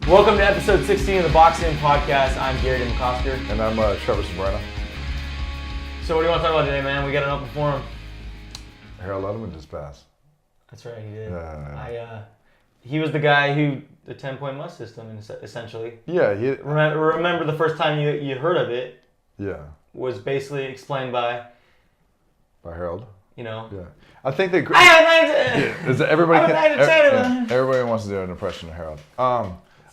Welcome to episode 16 of the Boxing Podcast. I'm Garrity McCosker. And I'm Trevor. So what do you want to talk about today, man? We got an open forum. Harold Letterman just passed. That's right, he did. Yeah. He was the guy who, the 10-point must system, essentially. Yeah. Remember the first time you heard of it? Yeah. Was basically explained by Harold. You know. Yeah. I think they. Everybody everybody wants to do an impression of Harold.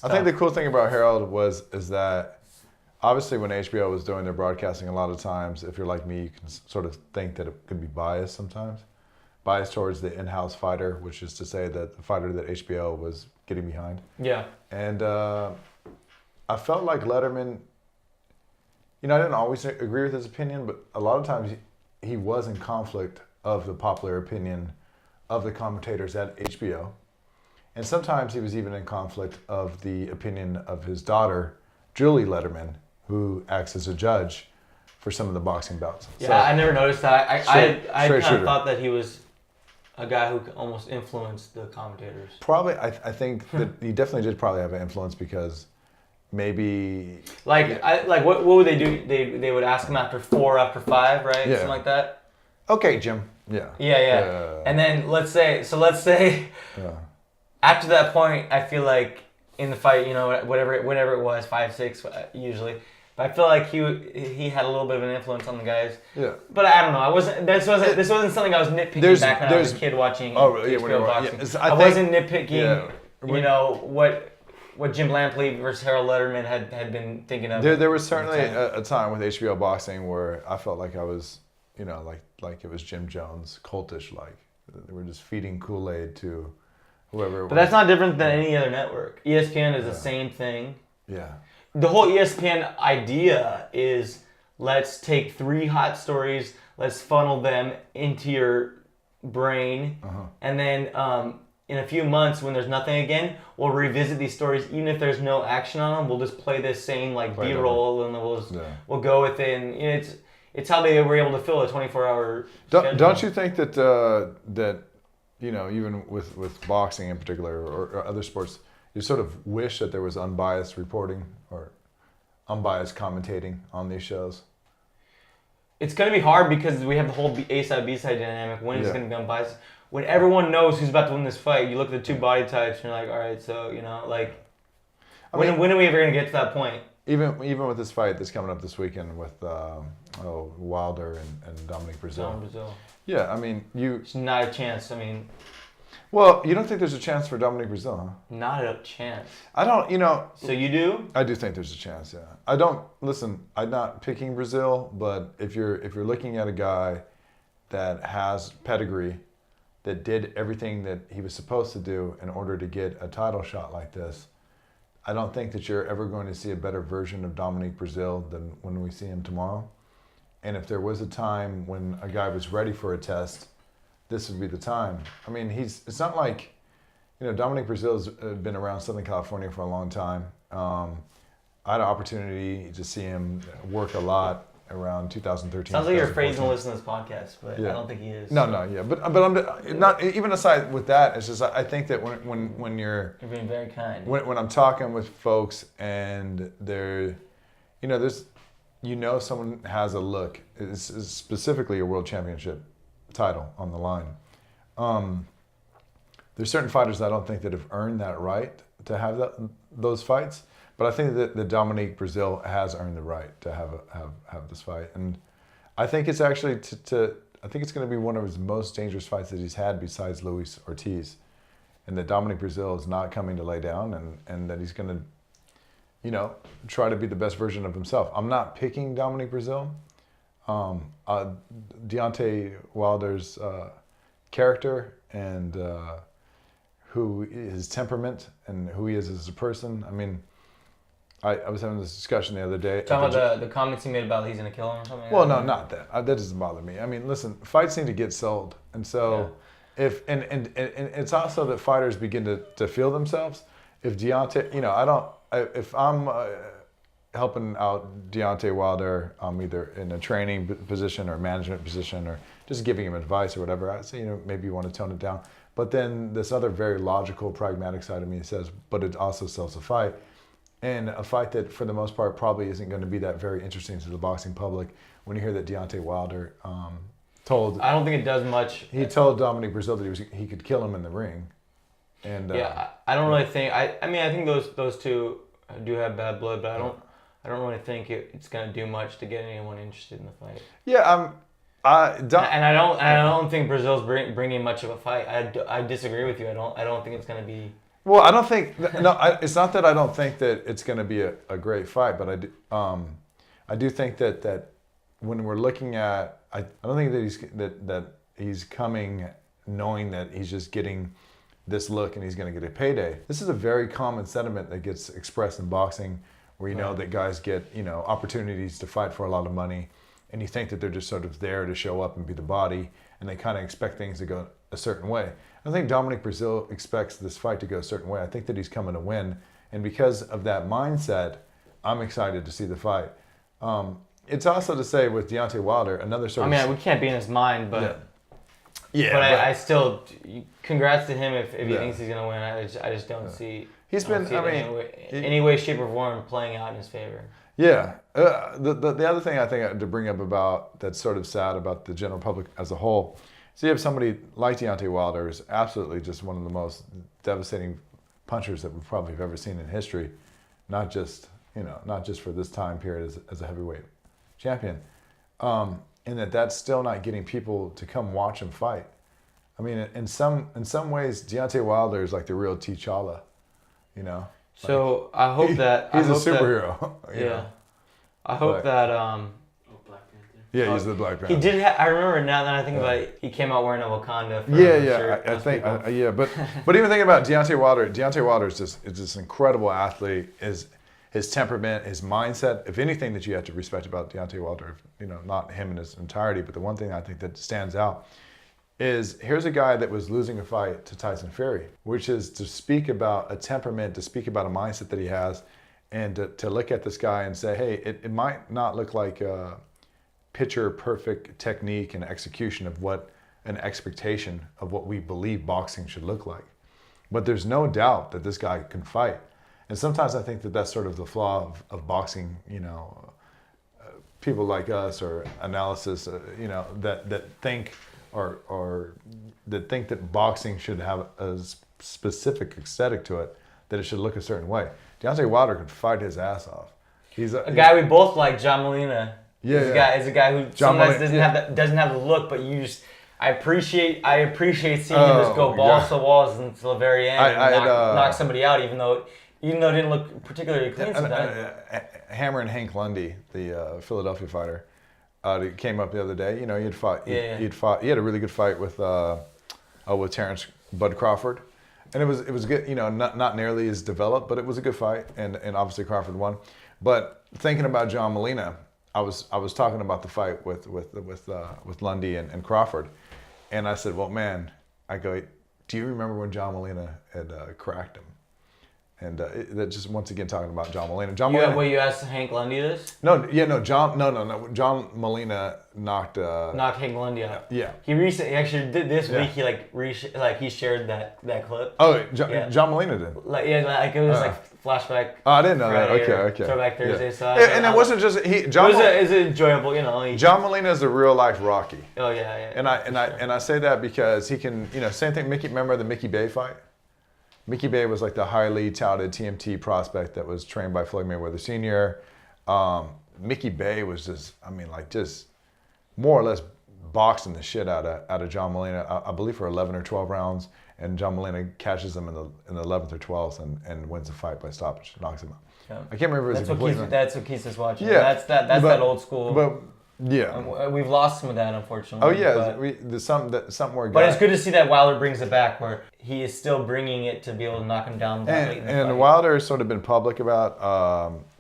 I think the cool thing about Harold is that obviously when HBO was doing their broadcasting, a lot of times, if you're like me, you can sort of think that it could be biased sometimes. Biased towards the in-house fighter, which is to say that the fighter that HBO was getting behind. Yeah. And I felt like Letterman, I didn't always agree with his opinion, but a lot of times he was in conflict of the popular opinion of the commentators at HBO. And sometimes he was even in conflict of the opinion of his daughter, Julie Letterman, who acts as a judge for some of the boxing bouts. Yeah, so, I never noticed that. I kind of thought that he was a guy who almost influenced the commentators. Probably, I think that he definitely did probably have an influence because maybe... what would they do? They would ask him after 4, after 5, right? Yeah. Something like that? Okay, Jim. Yeah. Yeah. And then let's say... Yeah. After that point, I feel like in the fight, whatever it was, 5, 6 usually, but I feel like he had a little bit of an influence on the guys. Yeah. But I don't know. This wasn't something I was nitpicking back when I was a kid watching HBO boxing. Yeah, I wasn't nitpicking. What Jim Lampley versus Harold Letterman had been thinking of. There was certainly a time with HBO boxing where I felt like I was, like it was Jim Jones, cultish, like they were just feeding Kool-Aid to whoever it was. But that's not different than any other network. ESPN is the same thing. Yeah. The whole ESPN idea is let's take 3 hot stories, let's funnel them into your brain, and then in a few months when there's nothing again, we'll revisit these stories. Even if there's no action on them, we'll just play this same B-roll and we'll go with it. And it's how they were able to fill a 24-hour schedule. Don't you think that even with boxing in particular or other sports, you sort of wish that there was unbiased reporting or unbiased commentating on these shows? It's going to be hard because we have the whole A-side, B-side dynamic. When is it going to be unbiased? When everyone knows who's about to win this fight, you look at the 2 body types and you're like, all right, so, when are we ever going to get to that point? Even with this fight that's coming up this weekend with Wilder and Dominic Breazeale. Yeah, I mean, It's not a chance. Well, you don't think there's a chance for Dominic Breazeale, huh? Not a chance. I don't, So you do? I do think there's a chance, yeah. I don't, listen, I'm not picking Breazeale, but if you're looking at a guy that has pedigree, that did everything that he was supposed to do in order to get a title shot like this, I don't think that you're ever going to see a better version of Dominic Breazeale than when we see him tomorrow. And if there was a time when a guy was ready for a test, this would be the time. I mean, it's not like, Dominic Breazeale's been around Southern California for a long time. I had an opportunity to see him work a lot around 2013. Sounds like you're afraid to listen to this podcast, but yeah. I don't think he is. No, yeah. But I'm not, even aside with that, it's just, I think that when you're being very kind. When I'm talking with folks and someone has a look, it's specifically a world championship title on the line. There's certain fighters I don't think that have earned that right to have those fights, but I think that Dominic Breazeale has earned the right to have this fight, and I think it's actually I think it's going to be one of his most dangerous fights that he's had besides Luis Ortiz, and that Dominic Breazeale is not coming to lay down, and that he's going to try to be the best version of himself. I'm not picking Dominic Breazeale. Deontay Wilder's character and his temperament and who he is as a person. I mean, I was having this discussion the other day. Talking about the comments he made about he's going to kill him or something? Well, no, not that. That doesn't bother me. I mean, listen, fights need to get sold. And so and it's also that fighters begin to feel themselves. If Deontay, if I'm helping out Deontay Wilder, either in a training position or management position or just giving him advice or whatever, I'd say, maybe you want to tone it down. But then this other very logical, pragmatic side of me says, but it also sells a fight. And a fight that, for the most part, probably isn't going to be that very interesting to the boxing public. When you hear that Deontay Wilder told... I don't think it does much. He told Dominic Breazeale that he could kill him in the ring. And yeah, I don't really think... I mean, I think those two do have bad blood, but I don't really think it's going to do much to get anyone interested in the fight. Yeah, I don't think Brazil's bringing much of a fight. I disagree with you. I don't think it's going to be... Well, I don't think... No, it's not that I don't think that it's going to be a great fight, but I do think that when we're looking at... I don't think that he's coming knowing that he's just getting this look and he's going to get a payday. This is a very common sentiment that gets expressed in boxing, where you know that guys get opportunities to fight for a lot of money, and you think that they're just sort of there to show up and be the body, and they kind of expect things to go a certain way. I think Dominic Breazeale expects this fight to go a certain way. I think that he's coming to win, and because of that mindset, I'm excited to see the fight. It's also to say with Deontay Wilder, another sort of... I mean, we can't be in his mind, but... Yeah, but I still... Congrats to him if he thinks he's going to win. I just don't see... He's been, any way, shape, or form playing out in his favor. Yeah. The other thing I think to bring up about that's sort of sad about the general public as a whole, so you have somebody like Deontay Wilder who's absolutely just one of the most devastating punchers that we probably have ever seen in history, not just for this time period as a heavyweight champion, and that's still not getting people to come watch him fight. I mean, in some ways, Deontay Wilder is like the real T'Challa. So I hope that he's a superhero. I hope that Black Panther. Yeah, he's the Black Panther. he did. I remember now that I think about it, he came out wearing a Wakanda. Shirt. I think but even thinking about Deontay Wilder is just this incredible athlete. His temperament, his mindset. If anything that you have to respect about Deontay Wilder, not him in his entirety, but the one thing I think that stands out is here's a guy that was losing a fight to Tyson Fury, which is to speak about a temperament, to speak about a mindset that he has, and to look at this guy and say, hey, it might not look like a picture perfect technique and execution of what an expectation of what we believe boxing should look like. But there's no doubt that this guy can fight. And sometimes I think that that's sort of the flaw of boxing, people like us or analysis, that think or that think that boxing should have a specific aesthetic to it, that it should look a certain way. Deontay Wilder could fight his ass off. He's a guy we both like, John Molina. Yeah, He's a guy who sometimes doesn't have the look, but I appreciate seeing him just go balls to walls until the very end and knock somebody out, even though it didn't look particularly clean sometimes. Hammer and Hank Lundy, the Philadelphia fighter, came up the other day. He'd fought. He had a really good fight with Terrence Bud Crawford, and it was good. Not nearly as developed, but it was a good fight, and obviously Crawford won. But thinking about John Molina, I was talking about the fight with Lundy and Crawford, and I said, well, man, I go, do you remember when John Molina had cracked him? And that just once again talking about John Molina. You asked Hank Lundy this? No. John Molina knocked Hank Lundy out. Yeah. He actually did this week. He shared that clip. Oh, John Molina did. It was flashback. Oh, I didn't know that. Okay. Throwback Thursday. Yeah. And it wasn't just it was enjoyable, John Molina is a real life Rocky. Oh yeah. And I say that because he can, same thing. Remember the Mickey Bay fight? Mickey Bay was like the highly touted TMT prospect that was trained by Floyd Mayweather Sr. Mickey Bay was just more or less boxing the shit out of John Molina, I believe for 11 or 12 rounds, and John Molina catches him in the 11th or 12th and wins the fight by stoppage, knocks him out. Yeah. I can't remember. That's what Keith is watching. Yeah, that's that old school. But yeah, we've lost some of that, unfortunately. Oh yeah, there's some more. But it's good to see that Wilder brings it back, where he is still bringing it to be able to knock him down. And Wilder has sort of been public about,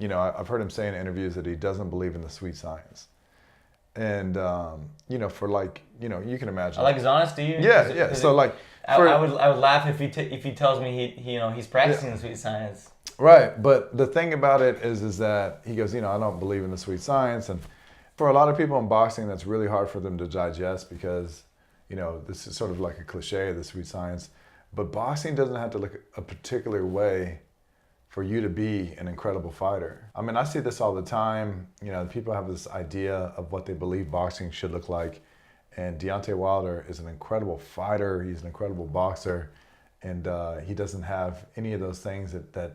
I've heard him say in interviews that he doesn't believe in the sweet science, and you can imagine. I like his honesty. Yeah. So I would laugh if he tells me he's practicing the sweet science. Right, but the thing about it is that he goes, I don't believe in the sweet science, and for a lot of people in boxing, that's really hard for them to digest because, this is sort of like a cliche, the sweet science. But boxing doesn't have to look a particular way for you to be an incredible fighter. I mean, I see this all the time. People have this idea of what they believe boxing should look like. And Deontay Wilder is an incredible fighter. He's an incredible boxer. And he doesn't have any of those things that the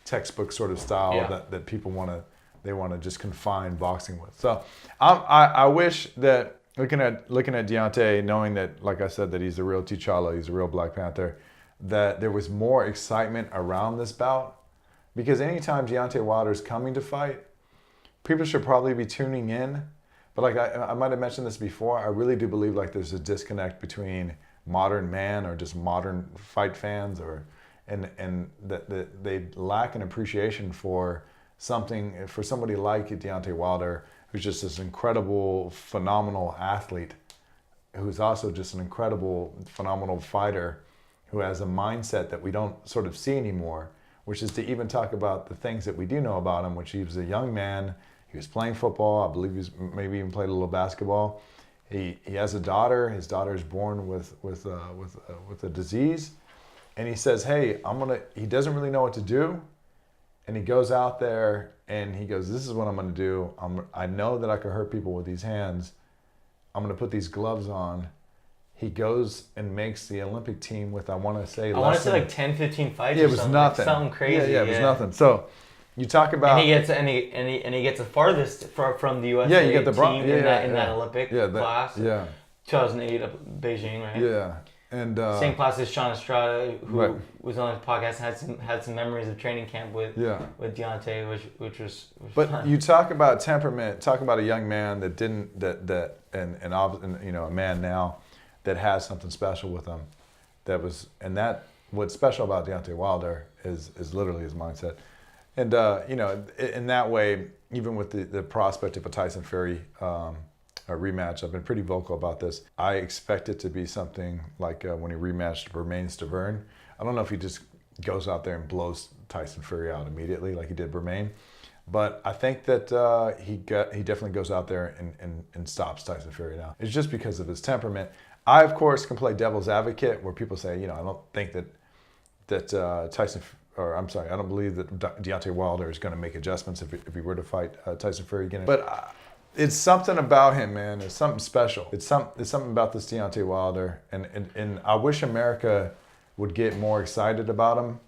textbook sort of style that people want to just confine boxing with. So I wish that looking at Deontay, knowing that, like I said, that he's a real T'Challa, he's a real Black Panther, that there was more excitement around this bout. Because anytime Deontay Wilder's coming to fight, people should probably be tuning in. But like I might have mentioned this before, I really do believe like there's a disconnect between modern man or just modern fight fans, and that they lack an appreciation for somebody like Deontay Wilder, who's just this incredible, phenomenal athlete, who's also just an incredible, phenomenal fighter, who has a mindset that we don't sort of see anymore, which is to even talk about the things that we do know about him, which he was a young man, he was playing football, I believe maybe even played a little basketball. He has a daughter. His daughter is born with a disease, and he says, "Hey, he doesn't really know what to do, and he goes out there and he goes, "This is what I'm gonna do. I know that I can hurt people with these hands. I'm gonna put these gloves on." He goes and makes the Olympic team with, I want to say like 10, 15 fights. Yeah, it was nothing. Like something crazy. Yeah, it was nothing. So you talk about, and he gets the farthest from the USA you get the team in that Olympic class. 2008 Beijing, right? Yeah, and same class as Sean Estrada, who was on the podcast, had some memories of training camp with Deontay, which was But fun. You talk about temperament. Talk about a young man and a man now that has something special with him. What's special about Deontay Wilder is literally his mindset. And in that way, even with the prospect of a Tyson Fury a rematch, I've been pretty vocal about this. I expect it to be something like when he rematched Bermain-Stavern. I don't know if he just goes out there and blows Tyson Fury out immediately like he did Bermain, but I think that he definitely goes out there and stops Tyson Fury now. It's just because of his temperament. I, of course, can play devil's advocate where people say, I don't think that Tyson, or I'm sorry, I don't believe that Deontay Wilder is going to make adjustments if he were to fight Tyson Fury again. But it's something about him, man. It's something special. It's something about this Deontay Wilder, and I wish America would get more excited about him.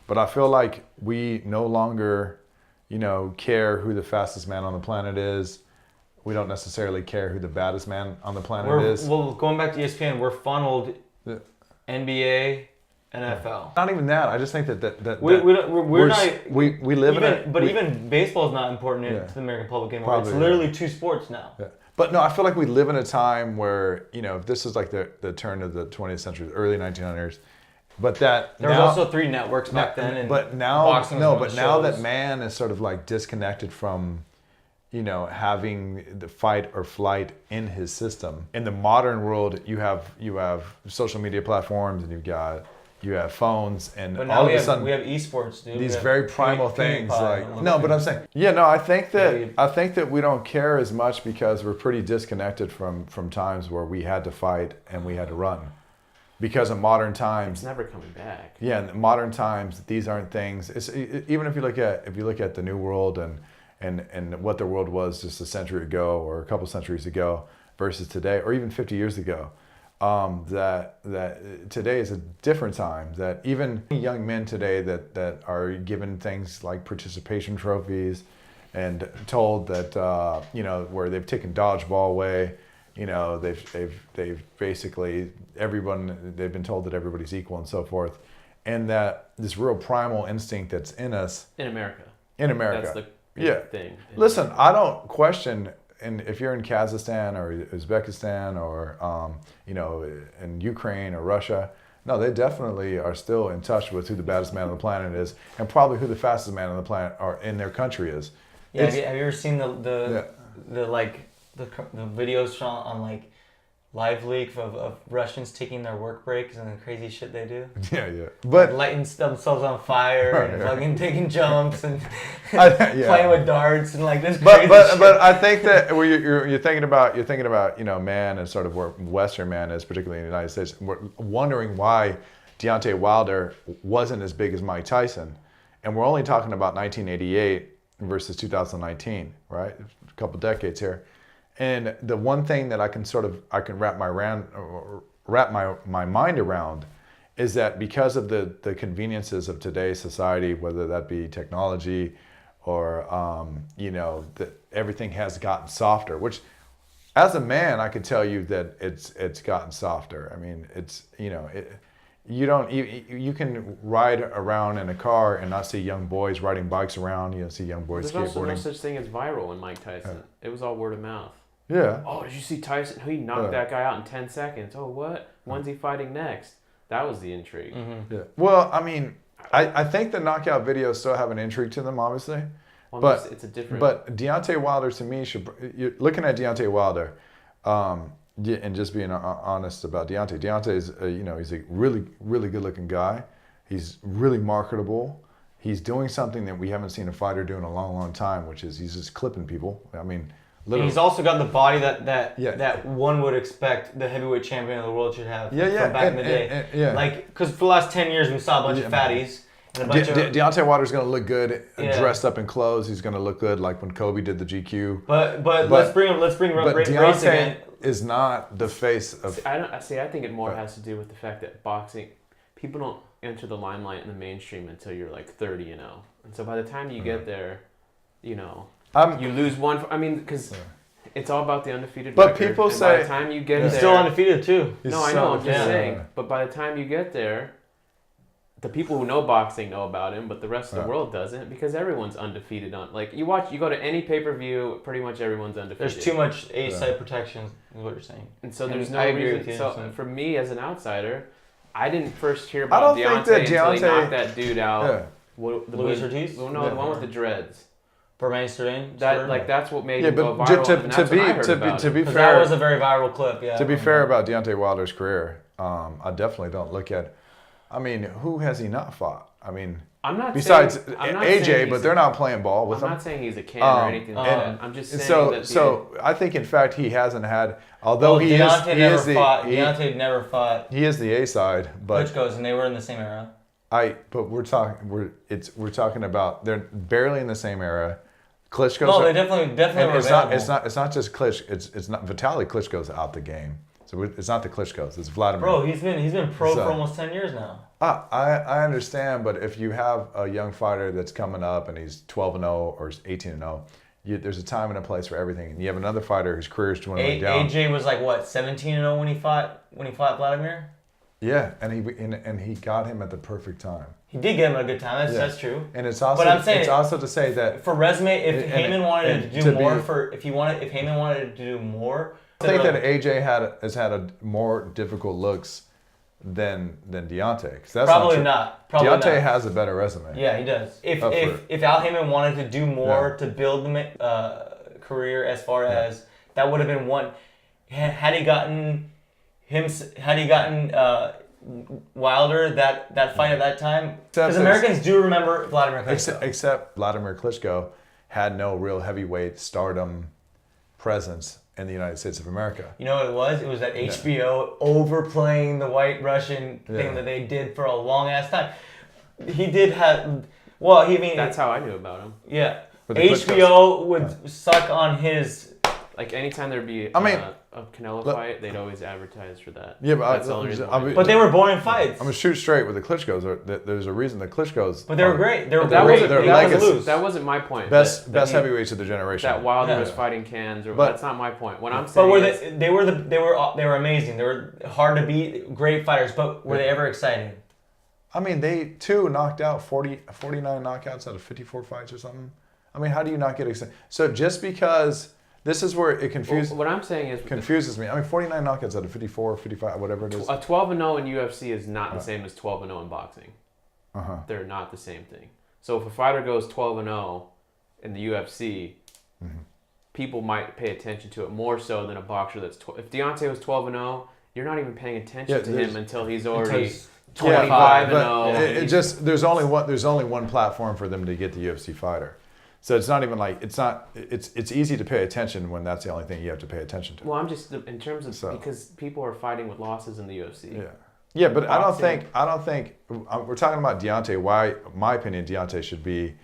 But I feel like we no longer, care who the fastest man on the planet is. We don't necessarily care who the baddest man on the planet is. Well, going back to ESPN, we're funneled NBA, NFL. Not even that. I just think that we live in a... But even baseball is not important to the American public anymore. Probably, it's literally two sports now. Yeah. But no, I feel like we live in a time where, if this is like the turn of the 20th century, the early 1900s, but that there was also 3 networks back then. And but now, now that man is sort of like disconnected from, having the fight or flight in his system. In the modern world, you have social media platforms, and you have phones, and but now all of a sudden we have esports, dude. These very primal things, like no, but I'm saying, I think that we don't care as much because we're pretty disconnected from times where we had to fight and we had to run. Because in modern times, it's never coming back. Yeah, in modern times, these aren't things. Even if you look at the New World and what the world was just a century ago or a couple centuries ago versus today, or even 50 years ago, that today is a different time. That even young men today that are given things like participation trophies and told that where they've taken dodgeball away. They've basically they've been told that everybody's equal and so forth, and that this real primal instinct that's in us in America. That's the big thing. Listen, I don't question, and if you're in Kazakhstan or Uzbekistan or in Ukraine or Russia, no, they definitely are still in touch with who the baddest man on the planet is, and probably who the fastest man on the planet or in their country is. Yeah, have you ever seen the videos on like live leak of Russians taking their work breaks and the crazy shit they do. Yeah. But Lighting themselves on fire and fucking taking jumps and yeah. playing with darts and like this But crazy shit. but I think that when you're thinking about man and sort of where Western man is, particularly in the United States, we're wondering why Deontay Wilder wasn't as big as Mike Tyson, and we're only talking about 1988 versus 2019, right? A couple decades here. And the one thing that I can wrap my mind around is that because of the conveniences of today's society, whether that be technology or that everything has gotten softer. Which, as a man, I could tell you that it's gotten softer. I mean, you can ride around in a car and not see young boys riding bikes around. You don't see young boys There's skateboarding. also no such thing as viral in Mike Tyson. It was all word of mouth. Yeah. Oh, did you see Tyson? He knocked that guy out in 10 seconds. Oh, what? When's he fighting next? That was the intrigue. Yeah. Well, I mean, I think the knockout videos still have an intrigue to them, obviously. Well, but it's a different. But Deontay Wilder, to me, you're looking at Deontay Wilder, and just being honest about Deontay. Deontay is, he's a really, really good-looking guy. He's really marketable. He's doing something that we haven't seen a fighter do in a long, long time, which is he's just clipping people. I mean. And he's also got the body that one would expect the heavyweight champion of the world should have from back in the day. Like, because for the last 10 years we saw a bunch of fatties. And a bunch of Deontay Wilder's going to look good dressed up in clothes. He's going to look good like when Kobe did the GQ. But let's bring Race again. Is not the face of... I think it more has to do with the fact that boxing, people don't enter the limelight in the mainstream until you're like 30 and 0. And so by the time you get there, you lose one. Because it's all about the undefeated record. But people say... By the time you get there... He's still undefeated too. No, I know, I'm just saying. But by the time you get there, the people who know boxing know about him, but the rest of the world doesn't, because everyone's undefeated on... Like, you go to any pay-per-view, pretty much everyone's undefeated. There's too much A-side protection, is what you're saying. And so there's no reason... So for me, as an outsider, I didn't first hear about I don't Deontay think that until he knocked that dude out. Yeah. Luis Ortiz? No, the one with the dreads. That's what made him go viral. To be fair, that was a very viral clip. Yeah. To be fair about Deontay Wilder's career, I definitely don't look at. I mean, who has he not fought? I mean, besides AJ, but they're not playing ball with him. I'm not saying he's a can or anything like that. I'm just saying So I think in fact he hasn't had. Although Deontay never fought. He is the A side, but Klitschko's, and they were in the same era. But we're talking about they're barely in the same era. Klitschko's. No, they definitely were available. It's not just Klitschko. It's not Vitaly Klitschko's out the game. So it's not the Klitschko's. It's Vladimir. Bro, he's been pro for almost 10 years now. I understand, but if you have a young fighter that's coming up and he's 12-0 or 18-0, there's a time and a place for everything. And you have another fighter whose career is dwindling down. AJ was like what, 17-0 when he fought Vladimir? Yeah, and he got him at the perfect time. He did get him at a good time. That's true. And it's also to say that for resume, if Heyman wanted to do more if Heyman wanted to do more, I think that AJ has had a more difficult looks than Deontay. That's probably not. Deontay has a better resume. Yeah, he does. If Al Heyman wanted to do more to build the career, as far as that would have been one. Had he gotten Wilder that fight at that time, because Americans do remember Vladimir Klitschko. Except Vladimir Klitschko had no real heavyweight stardom presence in the United States of America. You know what it was? It was that HBO overplaying the White Russian thing that they did for a long ass time. He did have. Well, that's how I knew about him. Yeah, HBO would suck on his. Like anytime there'd be a Canelo fight, they'd always advertise for that. Yeah, but but they were boring fights. I'm gonna shoot straight with the Klitschko's. There's a reason the Klitschko's. But they were great. That wasn't my point. Best heavyweights of the generation. That Wilder was fighting cans, that's not my point. What I'm saying they were amazing. They were hard to beat, great fighters. But were they ever exciting? I mean, they too knocked out 49 knockouts out of 54 fights or something. I mean, how do you not get excited? So just because. This is where it confuses. What I'm saying is confuses me. I mean, 49 knockouts out of 54, 55, whatever it is. A 12-0 in UFC is not the same as 12-0 in boxing. Uh-huh. They're not the same thing. So if a fighter goes 12-0 in the UFC, people might pay attention to it more so than a boxer that's if Deontay was 12-0, you're not even paying attention to him until he's already 25-0. It just there's only one platform for them to get the UFC fighter. So it's not even like it's easy to pay attention when that's the only thing you have to pay attention to. Well, I'm just in terms of because people are fighting with losses in the UFC. Yeah, but boxing. I don't think we're talking about Deontay. Why, in my opinion, Deontay should be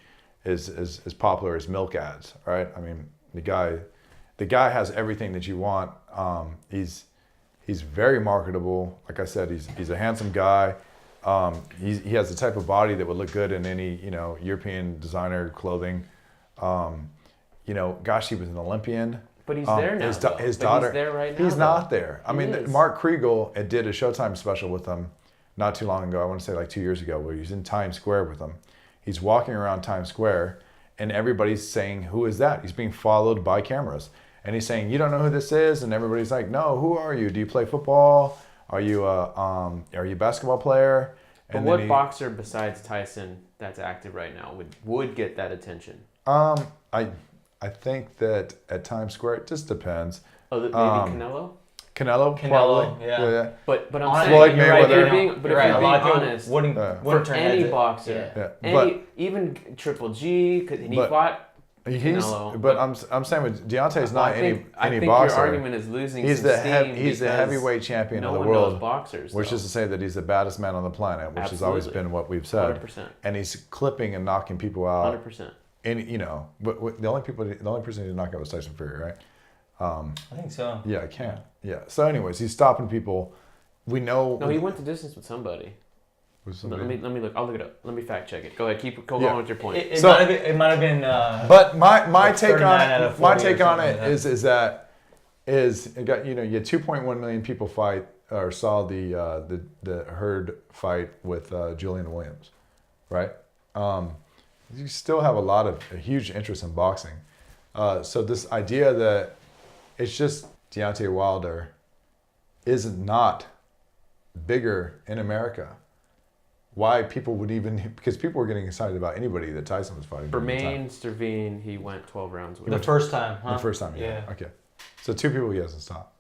as popular as milk ads, right? I mean, the guy has everything that you want. He's very marketable. Like I said, he's a handsome guy. He has the type of body that would look good in any European designer clothing. Gosh, he was an Olympian. But he's there now. His daughter. He's there right now. He's not there. I mean, Mark Kriegel did a Showtime special with him not too long ago. I want to say like 2 years ago, where he's in Times Square with him. He's walking around Times Square, and everybody's saying, "Who is that?" He's being followed by cameras, and he's saying, "You don't know who this is?" And everybody's like, "No, who are you? Do you play football? Are you a basketball player?" And but what boxer besides Tyson that's active right now would get that attention? I think that at Times Square, it just depends. Oh, maybe Canelo? Canelo, probably. Yeah. But I'm saying, Floyd Mayweather. Right, if you're being honest, wouldn't for any boxer, even Triple G, and he fought Canelo. But I'm saying with Deontay's not any boxer. I think your argument is losing he's the heavyweight champion of the world. No one knows boxers, which is to say that he's the baddest man on the planet, which has always been what we've said. 100%. And he's clipping and knocking people out. 100%. And but the only person he did knock out was Tyson Fury, right? I think so. Yeah, I can. Yeah. So, anyways, he's stopping people. We know. No, he went the distance with somebody. Let me look. I'll look it up. Let me fact check it. Go ahead. Keep going with your point. It might have been. But my take on it is that it got you had 2.1 million people fight or saw the Hurd fight with Julian Williams, right? You still have a huge interest in boxing. So this idea that it's just Deontay Wilder is not bigger in America. Why people would because people were getting excited about anybody that Tyson was fighting. Bermain Sterveen, he went 12 rounds with the first time, huh? The first time, yeah. Okay. So 2 people he hasn't stopped.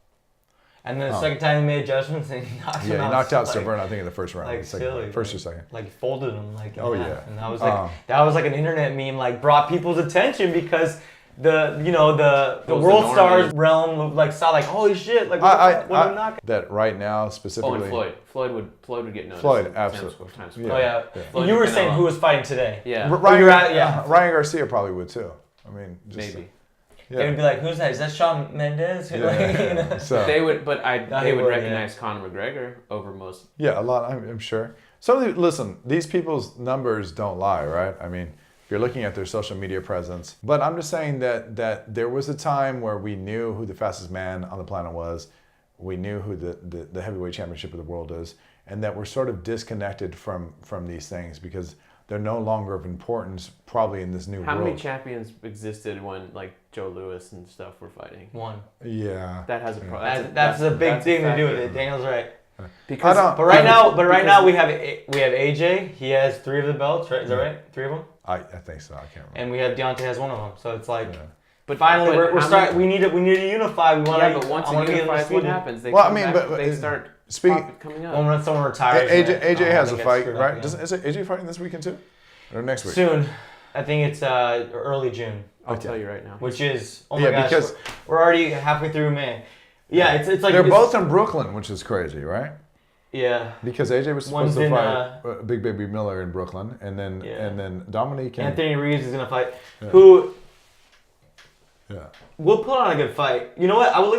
And then the second time he made adjustments and he knocked him out. He knocked out Stervern, I think, in the first round. First or second. Like, he folded him, oh, yeah. And that was like an internet meme, brought people's attention because the world stars realm saw holy shit, what knock? That right now, specifically. Oh, and Floyd would get noticed. Floyd, absolutely. Yeah. Oh, yeah. You were saying who was fighting today. Yeah. Ryan Garcia probably would, too. I mean, maybe. Yeah. They would be like, "Who's that? Is that Shawn Mendes?" So they would, they would recognize Conor McGregor over most. Yeah, a lot. I'm sure. So listen, these people's numbers don't lie, right? I mean, if you're looking at their social media presence, but I'm just saying that there was a time where we knew who the fastest man on the planet was, we knew who the heavyweight championship of the world is, and that we're sort of disconnected from these things because they're no longer of importance probably in this new world. How many champions existed when Joe Louis and stuff were fighting? One. Yeah. That has a problem. That's a big thing to do with it. Daniel's right. But right now we have AJ. He has 3 of the belts, right? Is that right? 3 of them. I think so. I can't remember. And we have Deontay has 1 of them. So it's But finally, we're starting. We need to unify. We want but once it unifies, what happens? They start coming up. When someone retires. AJ has a fight, right? Is AJ fighting this weekend too, or next week? Soon. I think it's early June. I'll tell you right now. Which is my gosh, because we're already halfway through May. Yeah, it's like they're both in Brooklyn, which is crazy, right? Yeah. Because AJ was supposed to fight Big Baby Miller in Brooklyn, and then Dominic and Anthony Reeves is gonna fight. Who? Yeah. We'll put on a good fight. You know what? I would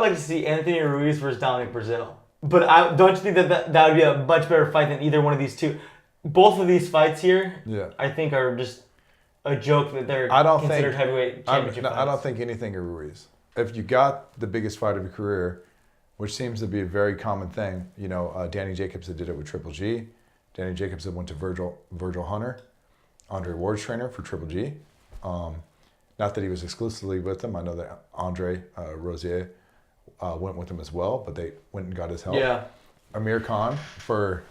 like to see Anthony Ruiz versus Dominic Breazeale. But don't you think that would be a much better fight than either one of these two? Both of these fights here, I think, are just a joke that they're considered heavyweight championship fights. I don't think anything of Ruiz. If you got the biggest fight of your career, which seems to be a very common thing, Danny Jacobs did it with Triple G. Danny Jacobs went to Virgil Hunter, Andre Ward's trainer for Triple G. Not that he was exclusively with him. I know that Andre Rosier went with him as well, but they went and got his help. Yeah. Amir Khan for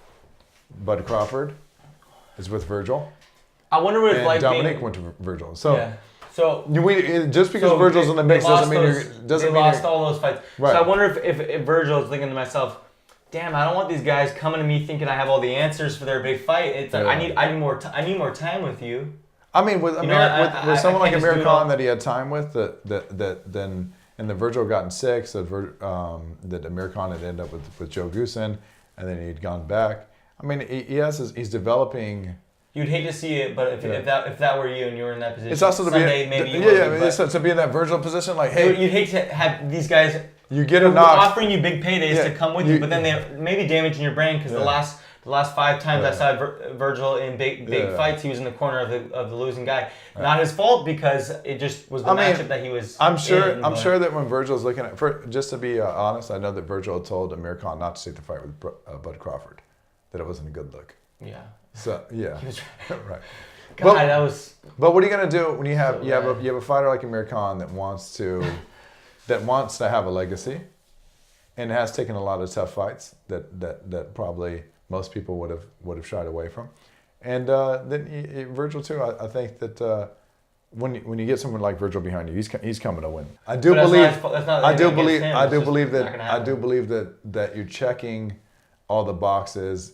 Bud Crawford is with Virgil. I wonder what it's like. Dominic went to Virgil. So So just because Virgil's in the mix doesn't mean they lost all those fights. Right. So I wonder if Virgil is thinking to myself, damn, I don't want these guys coming to me thinking I have all the answers for their big fight. It's like I need more time with you. I mean, with someone like Amir Khan that he had time with, then Virgil got in 6, that Amir Khan had ended up with Joe Goosen, and then he'd gone back. I mean, he's developing. You'd hate to see it, but if that were you and you were in that position, it's also to be in that Virgil position, like, hey, you'd hate to have these guys. You get a knock. Offering you big paydays to come with you, but then they're maybe damaging your brain because the last 5 times I saw Virgil in big fights, he was in the corner of the losing guy. Right. Not his fault because it just was the matchup that he was. I'm sure that when Virgil's looking at, just to be honest, I know that Virgil told Amir Khan not to take the fight with Bud Crawford, that it wasn't a good look. Yeah. So yeah, right. God, that was. But what are you gonna do when you have a fighter like Amir Khan that wants to have a legacy, and has taken a lot of tough fights that probably most people would have shied away from, and then Virgil too. I think that when you get someone like Virgil behind you, he's coming to win. I do believe that you're checking all the boxes,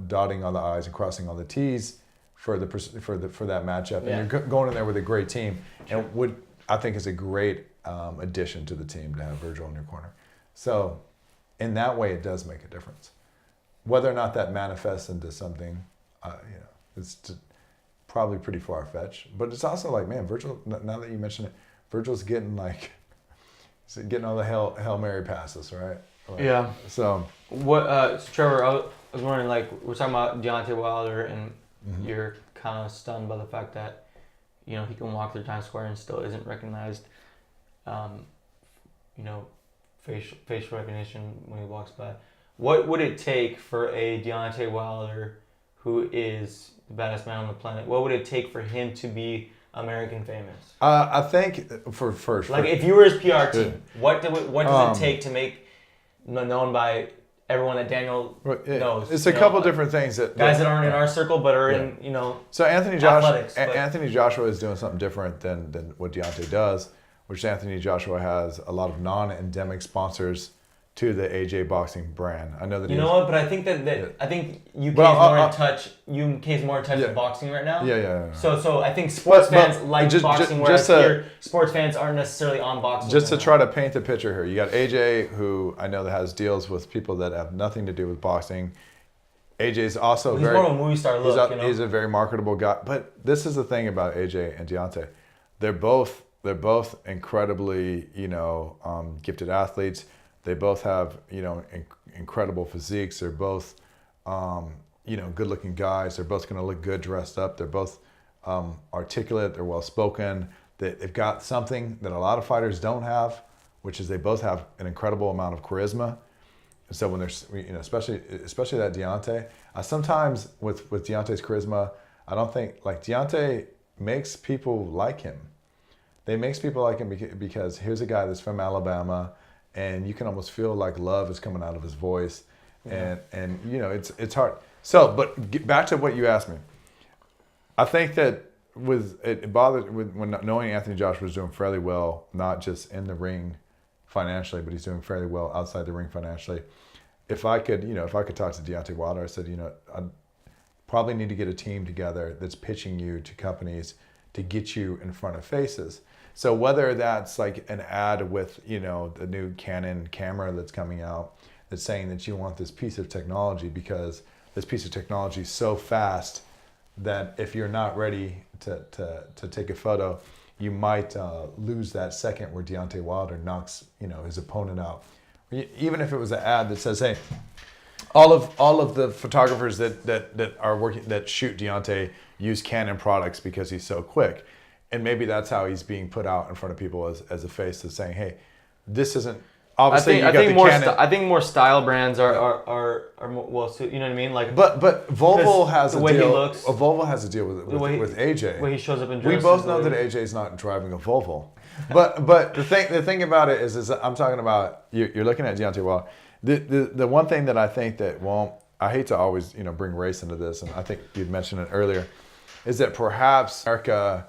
dotting all the I's and crossing all the T's for that matchup, and you're going in there with a great team, and I think is a great addition to the team to have Virgil in your corner. So, in that way, it does make a difference. Whether or not that manifests into something, it's probably pretty far-fetched. But it's also like, man, Virgil. Now that you mention it, Virgil's getting all the Hail Mary passes, right? Yeah. So what, Trevor? I was wondering, we're talking about Deontay Wilder, and you're kind of stunned by the fact that, he can walk through Times Square and still isn't recognized. Facial recognition when he walks by. What would it take for a Deontay Wilder, who is the baddest man on the planet? What would it take for him to be American famous? I think if you were his PR team, what does it take to make known by everyone that Daniel knows? It's a couple different things guys that aren't in our circle but are in So Anthony Joshua is doing something different than what Deontay does, which Anthony Joshua has a lot of non-endemic sponsors to the AJ Boxing brand. I know that but I think I think UK is more in touch with boxing right now. Yeah. So I think sports fans like boxing, whereas here sports fans aren't necessarily on boxing. Just to try to paint the picture here, you got AJ, who I know that has deals with people that have nothing to do with boxing. AJ's also he's more of a movie star look. He's a very marketable guy. But this is the thing about AJ and Deontay. They're both incredibly gifted athletes. They both have, incredible physiques. They're both, good-looking guys. They're both going to look good dressed up. They're both articulate. They're well-spoken. They've got something that a lot of fighters don't have, which is they both have an incredible amount of charisma. And so when there's, especially that Deontay, sometimes with Deontay's charisma, I don't think, Deontay makes people like him. They makes people like him because here's a guy that's from Alabama, and you can almost feel like love is coming out of his voice, and it's hard. So, but back to what you asked me. I think that when knowing Anthony Joshua was doing fairly well, not just in the ring financially, but he's doing fairly well outside the ring financially. If I could talk to Deontay Wilder, I said, I probably need to get a team together that's pitching you to companies to get you in front of faces. So whether that's like an ad with, the new Canon camera that's coming out that's saying that you want this piece of technology because this piece of technology is so fast that if you're not ready to take a photo, you might lose that second where Deontay Wilder knocks, his opponent out. Even if it was an ad that says, hey, all of the photographers that are working that shoot Deontay use Canon products because he's so quick. And maybe that's how he's being put out in front of people as a face that's saying, hey, this isn't obviously I think more style brands are more, well suited, you know what I mean? But Volvo has a way deal. He looks, Volvo has a deal with AJ. The way he shows up in dresses. We both know that AJ's not driving a Volvo. But the thing about it is I'm talking about you're looking at Deontay Wilder. The one thing that I think that I hate to always bring race into this, and I think you'd mentioned it earlier, is that perhaps America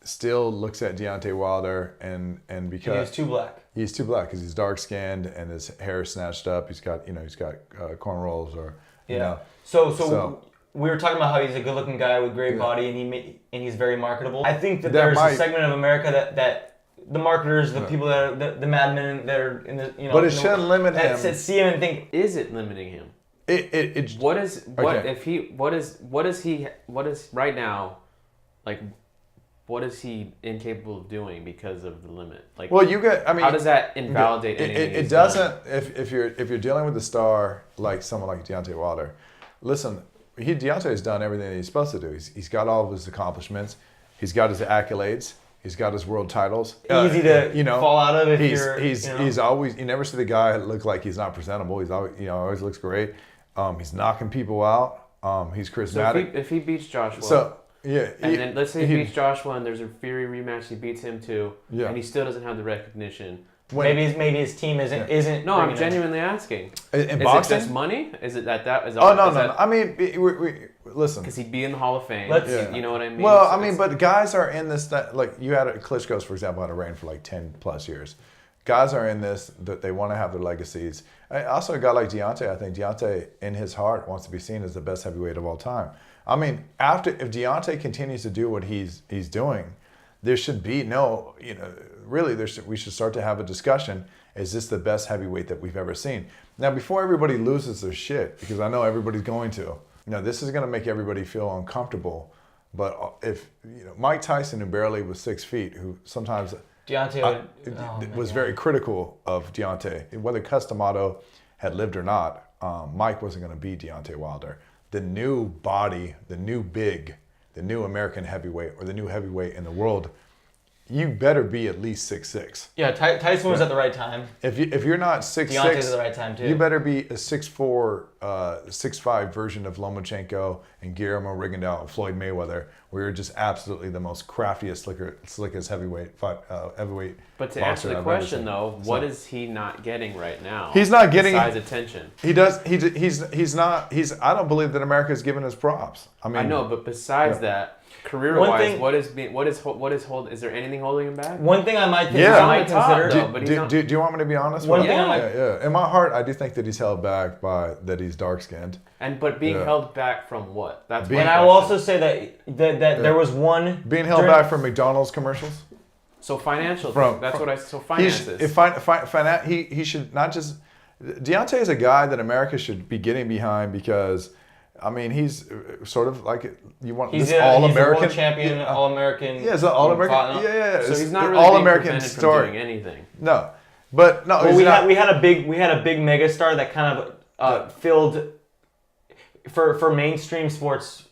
still looks at Deontay Wilder and because he's too black. He's too black because he's dark skinned and his hair is snatched up. He's got cornrows or you know. So we were talking about how he's a good looking guy with great body and he's very marketable. I think that there's a segment of America that the marketers, the people that are the madmen that are in the But it shouldn't limit him. That see him and think, is it limiting him? What is right now, like, what is he incapable of doing because of the limit? Like, well, how does that invalidate anything? It doesn't. If you're dealing with a star like someone like Deontay Wilder, listen, Deontay's done everything that he's supposed to do. He's got all of his accomplishments. He's got his accolades. He's got his world titles. Easy to fall out of he's always, you never see the guy look like he's not presentable. He's always, always looks great. He's knocking people out. He's charismatic. So if he beats Joshua. So yeah. And then let's say he beats Joshua and there's a Fury rematch, he beats him too. Yeah. And he still doesn't have the recognition. Maybe his team isn't. No, I'm genuinely asking. In is boxing? it just money? Is it that? Is that Oh no. I mean, we listen. Because he'd be in the Hall of Fame. You know what I mean? Well, I mean, but guys are in this. Like you had Klitschko's, for example, had a reign for like 10 plus years. Guys are in this that they want to have their legacies. Also, a guy like Deontay, I think Deontay, in his heart, wants to be seen as the best heavyweight of all time. I mean, if Deontay continues to do what he's doing, there should be no, really, we should start to have a discussion. Is this the best heavyweight that we've ever seen? Now, before everybody loses their shit, because I know everybody's going to, this is going to make everybody feel uncomfortable. But if Mike Tyson, who barely was 6 feet, who sometimes Deontay was very critical of Deontay, whether Cus D'Amato had lived or not, Mike wasn't going to beat Deontay Wilder. The new body, the new big, the new American heavyweight, or the new heavyweight in the world, you better be at least 6'6". Yeah, Tyson was at the right time. If you're not 6'6", Deontay's at the right time too. You better be a 6'4", 6'5" version of Lomachenko and Guillermo Rigondeaux and Floyd Mayweather, where you're just absolutely the most craftiest, slickest heavyweight. But to answer the question though, what is he not getting right now? He's not getting besides attention. He does. He's not. I don't believe that America is giving his props. I mean, I know, but besides that. Career-wise, is there anything holding him back? One thing I might consider. Do you want me to be honest? Yeah. In my heart, I do think that he's held back by that he's dark-skinned. But being held back from what? And I will also say that there was one being held back from McDonald's commercials. So financial. So finances. He should not just. Deontay is a guy that America should be getting behind because. I mean, he's sort of like he's all-American. He's a world champion, all-American. Yeah, it's an all-American. Yeah. So he's not really all-American story. From doing anything. No, but no. Well, we had a big megastar that kind of filled for mainstream sports.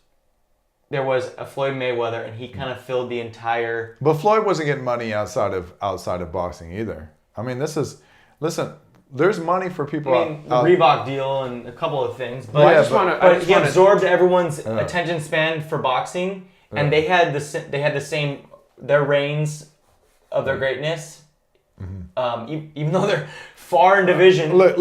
There was a Floyd Mayweather, and he kind of filled the entire. But Floyd wasn't getting money outside of boxing either. I mean, listen. There's money for people. The Reebok deal and a couple of things, but he absorbed everyone's attention span for boxing, and they had the same their reigns of their greatness. Mm-hmm. Even though they're far in division, their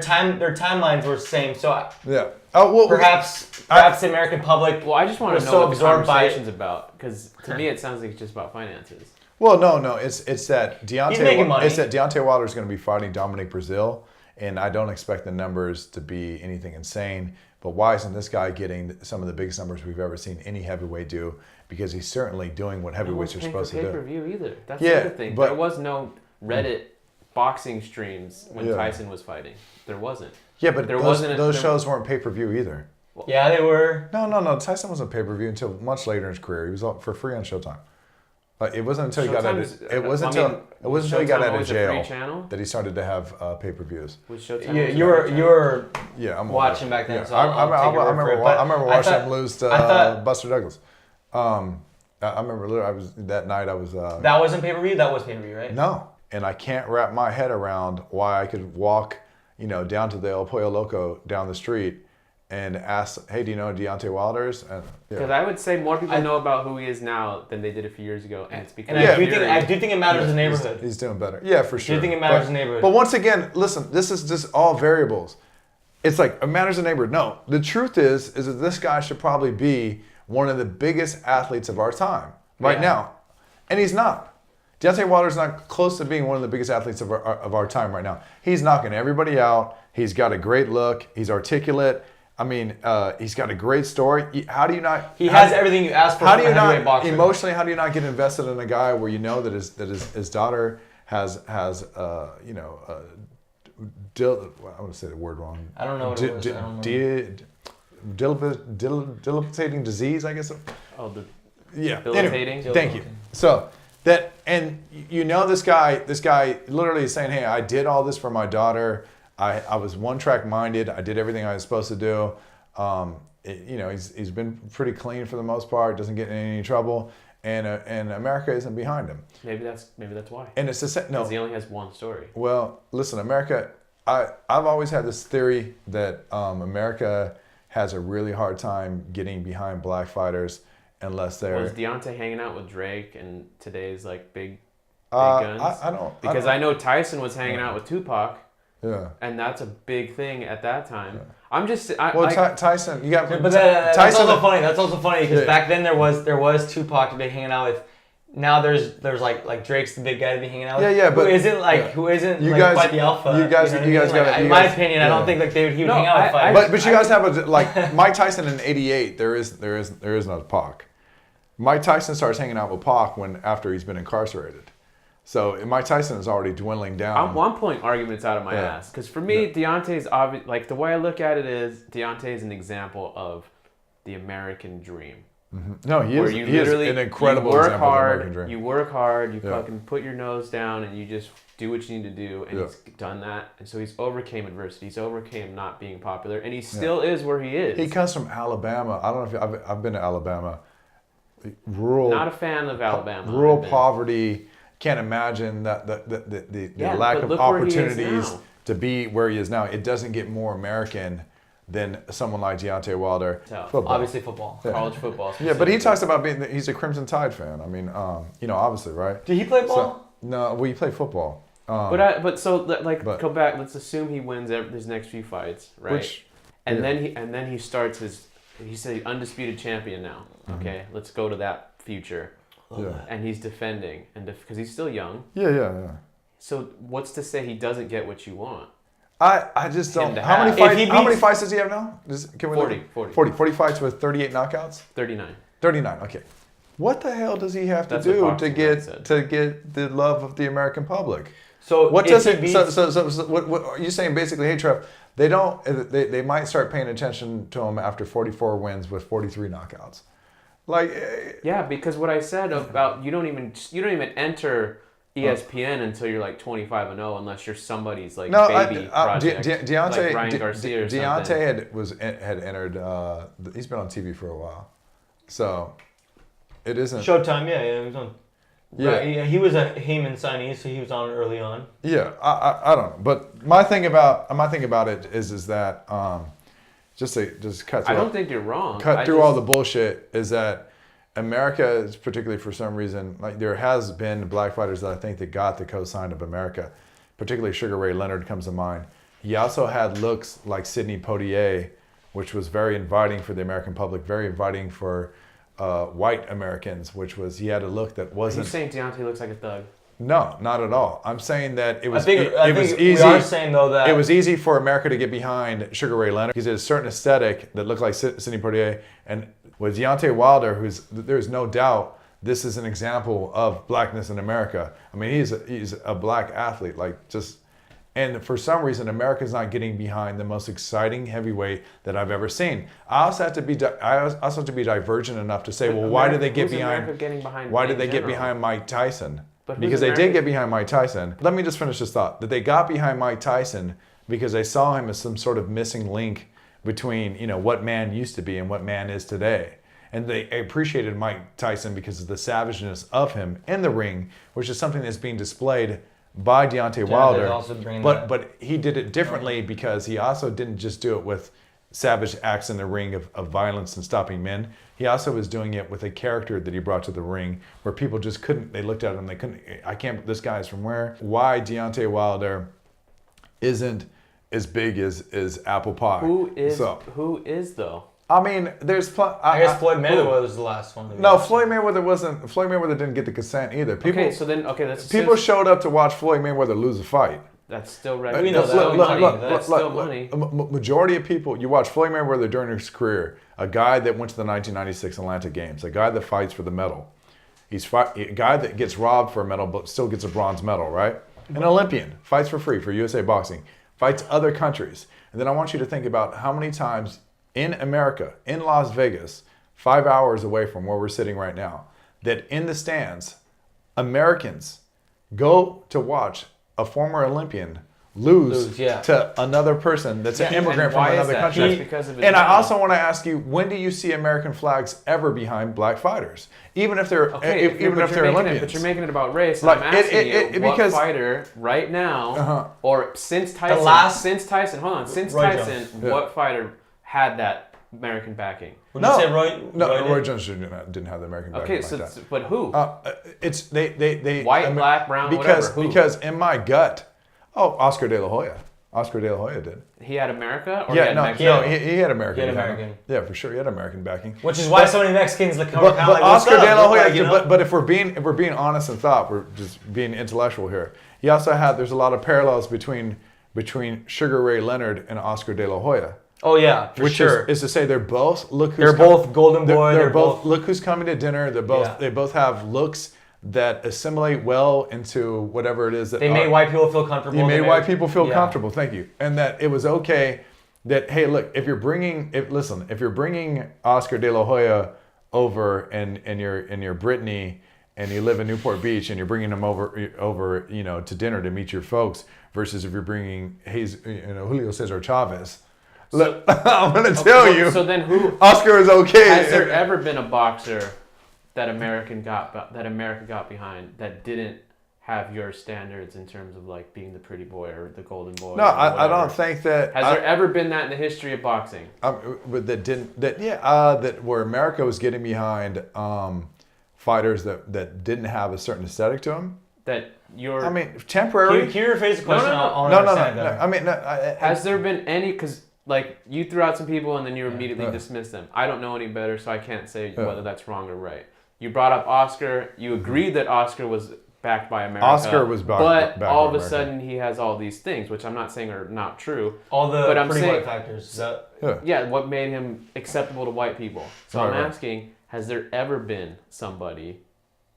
timelines were the same. So yeah. Perhaps the American public. Well, I just want to know what the conversation's about, because to me it sounds like it's just about finances. Well, no, it's that Deontay. It's that Deontay Wilder is going to be fighting Dominic Breazeale, and I don't expect the numbers to be anything insane. But why isn't this guy getting some of the biggest numbers we've ever seen any heavyweight do? Because he's certainly doing what heavyweights are supposed to do. Pay-per-view either. That's the other thing. There was no Reddit boxing streams when Tyson was fighting. There wasn't. Yeah, but those shows weren't pay-per-view either. Yeah, they were. No. Tyson wasn't pay-per-view until much later in his career. He was for free on Showtime. It wasn't until he got out of jail that he started to have pay-per-views. You were watching back then. Yeah. So I remember watching him lose to Buster Douglas. I remember that night. That wasn't pay-per-view. That was pay-per-view, right? No, and I can't wrap my head around why I could walk, down to the El Pollo Loco down the street. And ask, hey, do you know Deontay Wilder's? Because I would say more people know about who he is now than they did a few years ago, and it's because I do think it matters in the neighborhood. He's doing better. Yeah, for sure. I do think it matters in the neighborhood. But once again, listen, this is just all variables. It's like, it matters in the neighborhood. No, the truth is that this guy should probably be one of the biggest athletes of our time. right now, and he's not. Deontay Wilder's not close to being one of the biggest athletes of our time right now. He's knocking everybody out. He's got a great look. He's articulate. I mean, he's got a great story. How do you not? He has everything you ask for. How do you not boxer. emotionally? How do you not get invested in a guy where you know that his daughter has I want to say the word wrong. I don't know what it was. I don't know. Debilitating disease, I guess. Oh, the debilitating. Anyway, thank you. So that, and you know, this guy literally is saying, "Hey, I did all this for my daughter. I was one-track minded. I did everything I was supposed to do. He's been pretty clean for the most part. Doesn't get in any trouble, and America isn't behind him. Maybe that's why. And it's no. Because he only has one story. Well, listen, America. I've always had this theory that America has a really hard time getting behind black fighters unless they're. Was Deontay hanging out with Drake and today's like big guns? I don't. Because I know Tyson was hanging out with Tupac. Yeah. And that's a big thing at that time. Yeah. I'm just. Tyson, you got. But that's also funny. That's also funny because back then there was Tupac to be hanging out with. Now there's like Drake's the big guy to be hanging out with. Yeah, but who isn't quite the alpha. You guys got. In my opinion, I don't think like he would hang out with fighters. But you guys have like Mike Tyson in '88. There is no Pac. Mike Tyson starts hanging out with Pac after he's been incarcerated. So Mike Tyson is already dwindling down. At one point, arguments out of my ass. Because for me, Deontay's obvious. Like the way I look at it is, Deontay is an example of the American dream. Mm-hmm. No, he is an incredible example of the American dream. You work hard. You fucking put your nose down, and you just do what you need to do. And he's done that. And so he's overcame adversity. He's overcame not being popular, and he still is where he is. He comes from Alabama. I don't know if I've been to Alabama. Rural. Not a fan of Alabama. Rural poverty. Can't imagine the lack of opportunities to be where he is now. It doesn't get more American than someone like Deontay Wilder. Football. Obviously football. Yeah. College football. Yeah, but he talks about he's a Crimson Tide fan. I mean, obviously, right? Did he play ball? He played football. Go back. Let's assume he wins his next few fights, right? Then he starts he's an undisputed champion now. Okay, let's go to that future. And he's defending, because he's still young. Yeah. So what's to say he doesn't get what you want? I just don't. How many fights does he have now? 40 fights with 38 knockouts? 39, okay. What the hell does he have to do to get the love of the American public? So what does it? What are you saying? Basically, hey Trev, they might start paying attention to him after 44 wins with 43 knockouts. Because what I said about you don't even enter ESPN until you're like 25-0 unless you're somebody's baby project. Deontay, like Ryan Garcia or Deontay had entered. He's been on TV for a while, so it isn't Showtime. Yeah, he was on. Yeah. Right, yeah, he was a Heyman signee, so he was on early on. Yeah, I don't know, but my thing about it is that. Just cut through. I don't think you're wrong. All the bullshit is that America is particularly for some reason, like there has been black fighters that I think that got the cosign of America, particularly Sugar Ray Leonard comes to mind. He also had looks like Sidney Poitier, which was very inviting for the American public, very inviting for white Americans, he had a look that wasn't. Are you saying Deontay looks like a thug? No, not at all. I'm saying that it was. I think easy. We are saying though that it was easy for America to get behind Sugar Ray Leonard. He's a certain aesthetic that looked like Sidney Poitier, and with Deontay Wilder, there's no doubt this is an example of blackness in America. I mean, he's a black athlete, and for some reason, America's not getting behind the most exciting heavyweight that I've ever seen. I also have to be divergent enough to say, why did they get behind? Why did they get behind Mike Tyson? Because they did get behind Mike Tyson. Let me just finish this thought. That they got behind Mike Tyson because they saw him as some sort of missing link between, what man used to be and what man is today. And they appreciated Mike Tyson because of the savageness of him in the ring, which is something that's being displayed by Deontay Wilder. But he did it differently because he also didn't just do it with savage acts in the ring of violence and stopping men. He also was doing it with a character that he brought to the ring where people just couldn't, they looked at him, this guy is from where? Why Deontay Wilder isn't as big as apple pie. Who is though? I mean, there's. I guess Floyd Mayweather was the last one. No, Floyd Mayweather wasn't. Floyd Mayweather didn't get the consent either. People, that's people showed up to watch Floyd Mayweather lose a fight. That's still right. That's still money. Majority of people, you watch Floyd Mayweather during his career, a guy that went to the 1996 Atlanta Games, a guy that fights for the medal. A guy that gets robbed for a medal but still gets a bronze medal, right? An Olympian, fights for free for USA Boxing, fights other countries. And then I want you to think about how many times in America, in Las Vegas, 5 hours away from where we're sitting right now, that in the stands, Americans go to watch a former Olympian lose to another person that's an immigrant from another country. And I also want to ask you, when do you see American flags ever behind black fighters? Even if they're Olympians. But you're making it about race. And I'm asking what fighter right now, or since Tyson, what fighter had that American backing? Would you say Roy Jones didn't have the American backing. Okay, so but who? It's they white, black, brown, because whatever. Who? Because in my gut, Oscar De La Hoya. Oscar De La Hoya did. He had America, or he had Mexico? No, he had American. He had American. Yeah, for sure, he had American backing. Which is why so many Mexicans look but Oscar De La Hoya. But if we're being honest and thought, we're just being intellectual here. He also there's a lot of parallels between Sugar Ray Leonard and Oscar De La Hoya. Oh yeah, for sure. Is to say they're both both golden boy. They're both look who's coming to dinner. They both have looks that assimilate well into whatever it is that they made white people feel comfortable. They made white people feel comfortable. Thank you. And that it was okay that, hey, look, if you're bringing Oscar De La Hoya over and you're Brittany and you live in Newport Beach and you're bringing him over to dinner to meet your folks versus if you're bringing Julio Cesar Chavez. Look, I'm gonna tell you. So then, Oscar is okay. Has there ever been a boxer that America got behind that didn't have your standards in terms of like being the pretty boy or the golden boy? No, I don't think that. Has there ever been that in the history of boxing? That where America was getting behind fighters that didn't have a certain aesthetic to them. Temporary. Can you rephrase the question? No. Has there been any? Because like you threw out some people and then you immediately dismissed them. I don't know any better, so I can't say whether that's wrong or right. You brought up Oscar. You agreed that Oscar was backed by America. Oscar was backed by America. But all of a sudden he has all these things, which I'm not saying are not true. All the pretty white factors. What made him acceptable to white people. So I'm asking, has there ever been somebody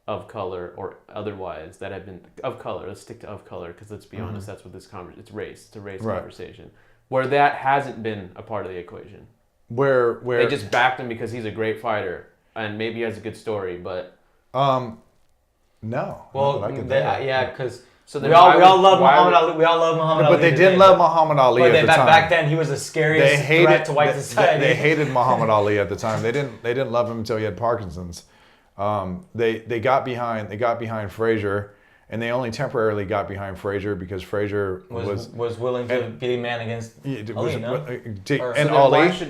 of color or otherwise that have been of color? Let's stick to of color because let's be honest, that's what this conversation. It's race. It's a race conversation where that hasn't been a part of the equation. Where they just backed him because he's a great fighter. And maybe he has a good story, but no. Well, because we all love Muhammad Ali. We all love Muhammad Ali. But they didn't love Muhammad Ali at the time. Back then, he was the scariest threat to white society. They hated Muhammad Ali at the time. They didn't love him until he had Parkinson's. They got behind Frazier, and they only temporarily got behind Frazier because Frazier was willing to be a man against Ali.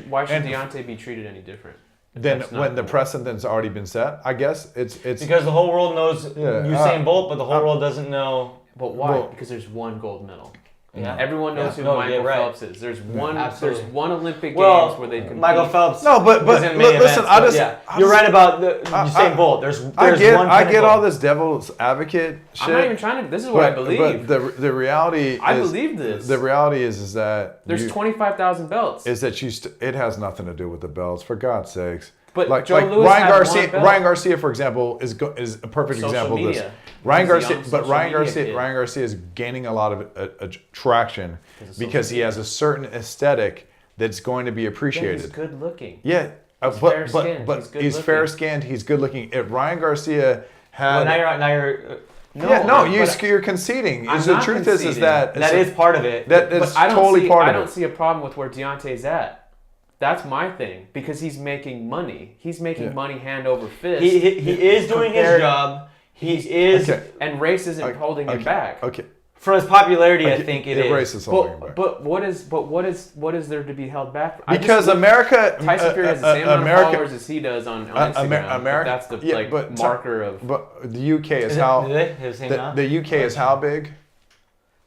Why should Deontay be treated any different? Then when the precedent's already been set, I guess it's because the whole world knows Usain Bolt, but the whole world doesn't know. But why? Because there's one gold medal. Yeah. Everyone knows who Michael Phelps is. There's one Olympic Games where they compete. Michael Phelps. No, but listen, you're right about Usain Bolt. There's one. I get all this devil's advocate shit. I'm not even trying to. This is what I believe. But the reality. I believe this. The reality is that there's 25,000 belts. Is that it has nothing to do with the belts, for God's sakes. But Ryan Garcia, for example, is a perfect example of this. Ryan Garcia is gaining a lot of traction because he has a certain aesthetic that's going to be appreciated. He's good looking. Yeah, but he's fair skinned. He's good looking. If Ryan Garcia had, you're conceding. The truth is that is part of it. That is totally part of it. I don't see a problem with where Deontay's at. That's my thing because he's making money. He's making money hand over fist. He is doing his job. And race isn't holding him back. Okay. For his popularity, I think it is. Race is holding him back. But what is there to be held back? Because America, Tyson Fury has the same amount of followers as he does on Instagram. That's the marker of. But the UK is how. The UK is how big?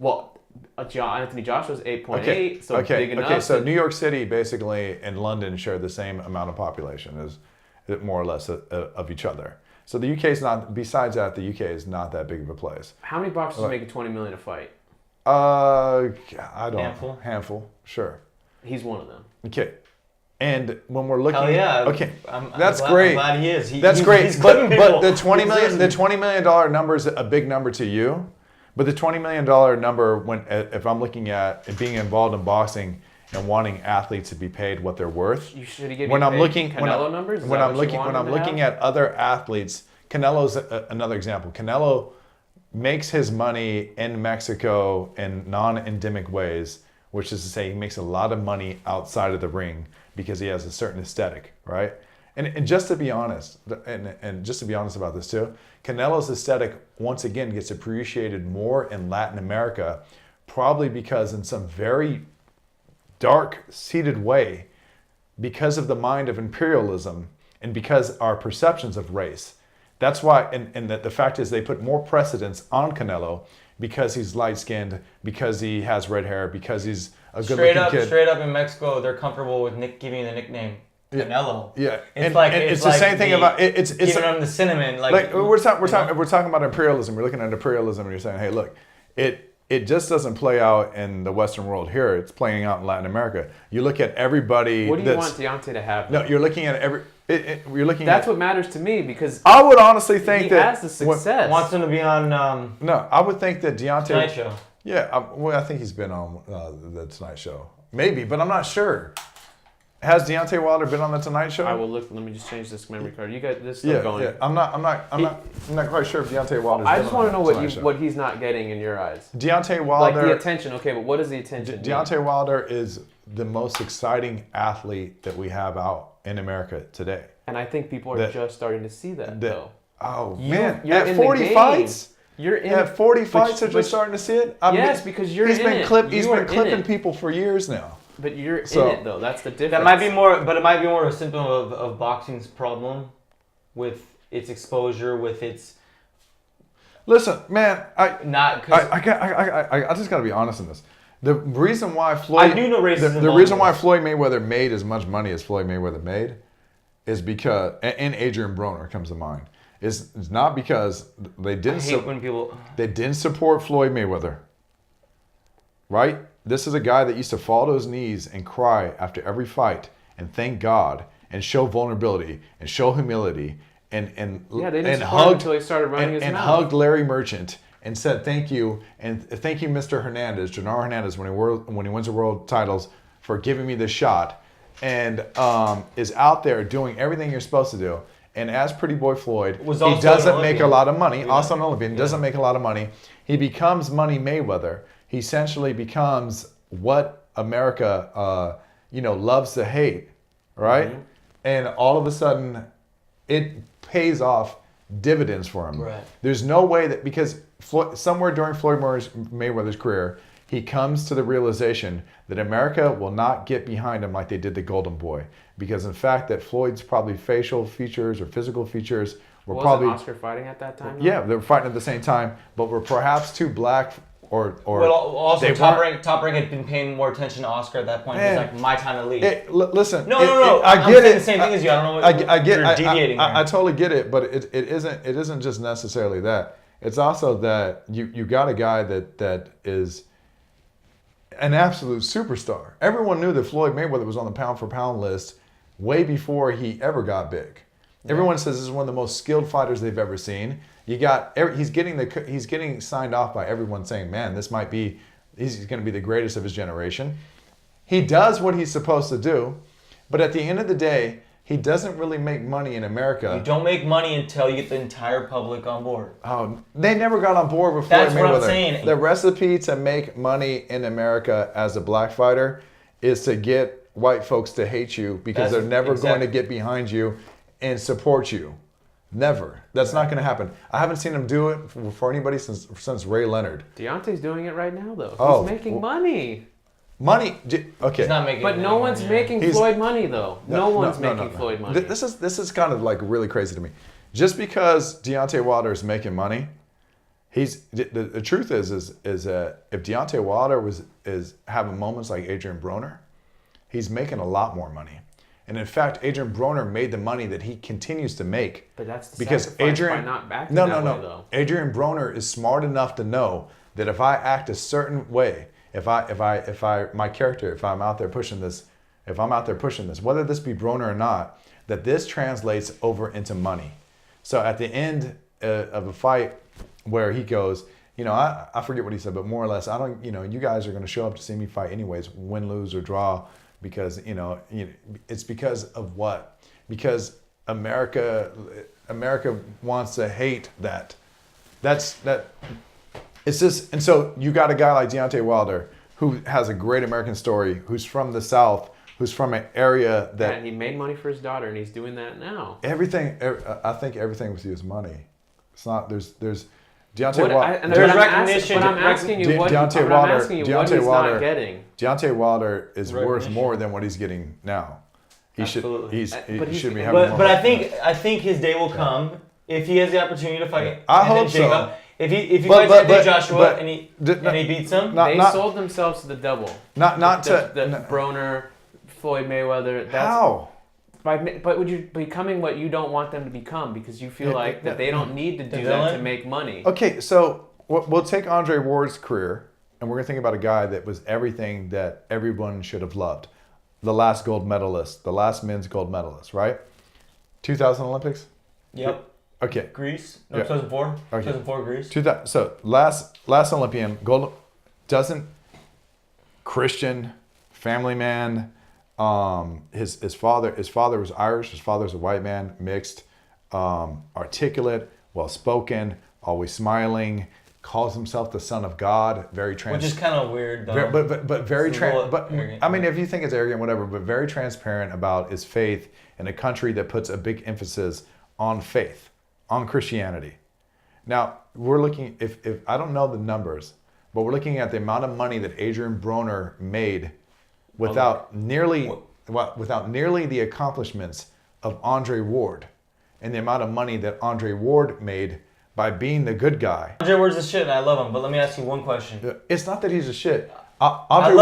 Well, Anthony Joshua's 8.8, so big enough. Okay, so New York City basically and London share the same amount of population as more or less of each other. So the UK is not. Besides that, the UK is not that big of a place. How many boxers making $20 million a fight? I don't. Handful. Sure. He's one of them. Okay. And when we're looking, hell yeah, okay, that's great. I'm glad he is. That's great. He's but people. the $20 million number is a big number to you. But the $20 million number, if I'm looking at being involved in boxing and wanting athletes to be paid what they're worth, you should give when me I'm looking Canelo numbers. When I'm looking at other athletes, Canelo's another example. Canelo makes his money in Mexico in non-endemic ways, which is to say he makes a lot of money outside of the ring because he has a certain aesthetic, right? And just to be honest, and just to be honest about this too, Canelo's aesthetic once again gets appreciated more in Latin America, probably because in some very dark-seated way, because of the mind of imperialism and because our perceptions of race. That's why, and the fact is they put more precedence on Canelo because he's light-skinned, because he has red hair, because he's a good-looking kid. Straight up in Mexico, they're comfortable with giving the nickname Canelo. Yeah, it's the same thing about it's giving him the cinnamon. We're talking about imperialism. We're looking at imperialism, and you're saying, hey, look, it just doesn't play out in the Western world here. It's playing out in Latin America. You look at everybody. What do you want Deontay to have? No, you're looking at every. That's what matters to me because I would honestly think he has the success. Wants him to be on. No, I would think that Deontay. Tonight Show. Yeah, I think he's been on the Tonight Show. Maybe, but I'm not sure. Has Deontay Wilder been on the Tonight Show? I will look. Let me just change this memory card. You got this still going. Yeah. I'm not quite sure if Deontay Wilder. I just want to know what he's not getting in your eyes. Deontay Wilder. Like the attention. Okay, but what is the attention? Deontay Wilder is the most exciting athlete that we have out in America today. And I think people are just starting to see that though. Oh man! You're at in 40 fights. You're in. At 40 fights, they're just starting to see it. Yes, because he's been clipping people for years now. But you're in it though. That's the difference. That might be more, but it might be more a symptom of boxing's problem, with its exposure, with its. Listen, man, I just gotta be honest in this. The reason why Floyd, I do know racism. The reason why Floyd Mayweather made as much money as Floyd Mayweather made, is because, and Adrian Broner comes to mind, is not because they didn't. They didn't support Floyd Mayweather. Right? This is a guy that used to fall to his knees and cry after every fight and thank God and show vulnerability and show humility and they didn't support him until he started running his mouth. Hugged Larry Merchant and said thank you and thank you Mr. Hernandez, Genaro Hernandez, when he wins the world titles for giving me this shot, and is out there doing everything you're supposed to do. And as Pretty Boy Floyd, he doesn't make a lot of money. Yeah. Also an Olympian, doesn't make a lot of money. He becomes Money Mayweather. He essentially becomes what America, loves to hate, right? Mm-hmm. And all of a sudden, it pays off dividends for him. Right. There's no way that, because somewhere during Floyd Mayweather's career, he comes to the realization that America will not get behind him like they did the Golden Boy, because in fact, that Floyd's probably facial features or physical features were probably Oscar fighting at that time. Yeah, they were fighting at the same time, but were perhaps too black. Or well, also Top Rank had been paying more attention to Oscar at that point. It was like my time to leave. Listen, no. I get it. The same thing as you. I don't know. I get. You're deviating. I totally get it, but it isn't just necessarily that. It's also that you got a guy that is an absolute superstar. Everyone knew that Floyd Mayweather was on the pound for pound list way before he ever got big. Yeah. Everyone says this is one of the most skilled fighters they've ever seen. He's getting signed off by everyone saying, man, he's going to be the greatest of his generation. He does what he's supposed to do, but at the end of the day, he doesn't really make money in America. You don't make money until you get the entire public on board. Oh, they never got on board with Floyd Mayweather. That's what I'm saying. The recipe to make money in America as a black fighter is to get white folks to hate you because they're never going to get behind you and support you. Never. That's not going to happen. I haven't seen him do it for anybody since Ray Leonard. Deontay's doing it right now, though. He's making money. Money? Okay. He's not making but no one's making Floyd money, though. No one's making Floyd money. This is kind of like really crazy to me. Just because Deontay Wilder is making money, The truth is that if Deontay Wilder is having moments like Adrian Broner, he's making a lot more money. And in fact, Adrian Broner made the money that he continues to make. But that's the because sacrifice by not acting that way, though. Adrian Broner is smart enough to know that if I act a certain way, if I'm out there pushing this, whether this be Broner or not, that this translates over into money. So at the end of a fight where he goes, I forget what he said, but more or less, you guys are going to show up to see me fight anyways, win, lose, or draw. Because it's because of what? Because America wants to hate that. It's just, and so you got a guy like Deontay Wilder who has a great American story, who's from the South, who's from an area that he made money for his daughter, and he's doing that now. I think everything with you is money. It's not. There's Deontay Wilder. There's recognition. But I'm asking you what he's not getting. Deontay Wilder is worth more than what he's getting now. He should be having more. But I think his day will come if he has the opportunity to fight. I hope so. If he fights Anthony Joshua and he beats him, they sold themselves to the devil. The Broner, Floyd Mayweather. How? But would you becoming what you don't want them to become because you feel like that they don't need to do that to make money? Okay, so we'll take Andre Ward's career, and we're going to think about a guy that was everything that everyone should have loved. The last gold medalist, the last men's gold medalist, right? 2000 Olympics? Yep. Okay. Greece? No, 2004? Okay. 2004 Greece? So last Olympian, gold, doesn't Christian, family man, his father was Irish, his father's a white man, mixed, articulate, well-spoken, always smiling, calls himself the son of God, very which is kind of weird though. But very I mean, if you think it's arrogant, whatever, but very transparent about his faith in a country that puts a big emphasis on faith, on Christianity. Now, we're looking, if I don't know the numbers, but we're looking at the amount of money that Adrian Broner made without nearly the accomplishments of Andre Ward, and the amount of money that Andre Ward made by being the good guy. Andre Ward's a shit, and I love him. But let me ask you one question. It's not that he's a shit. Andre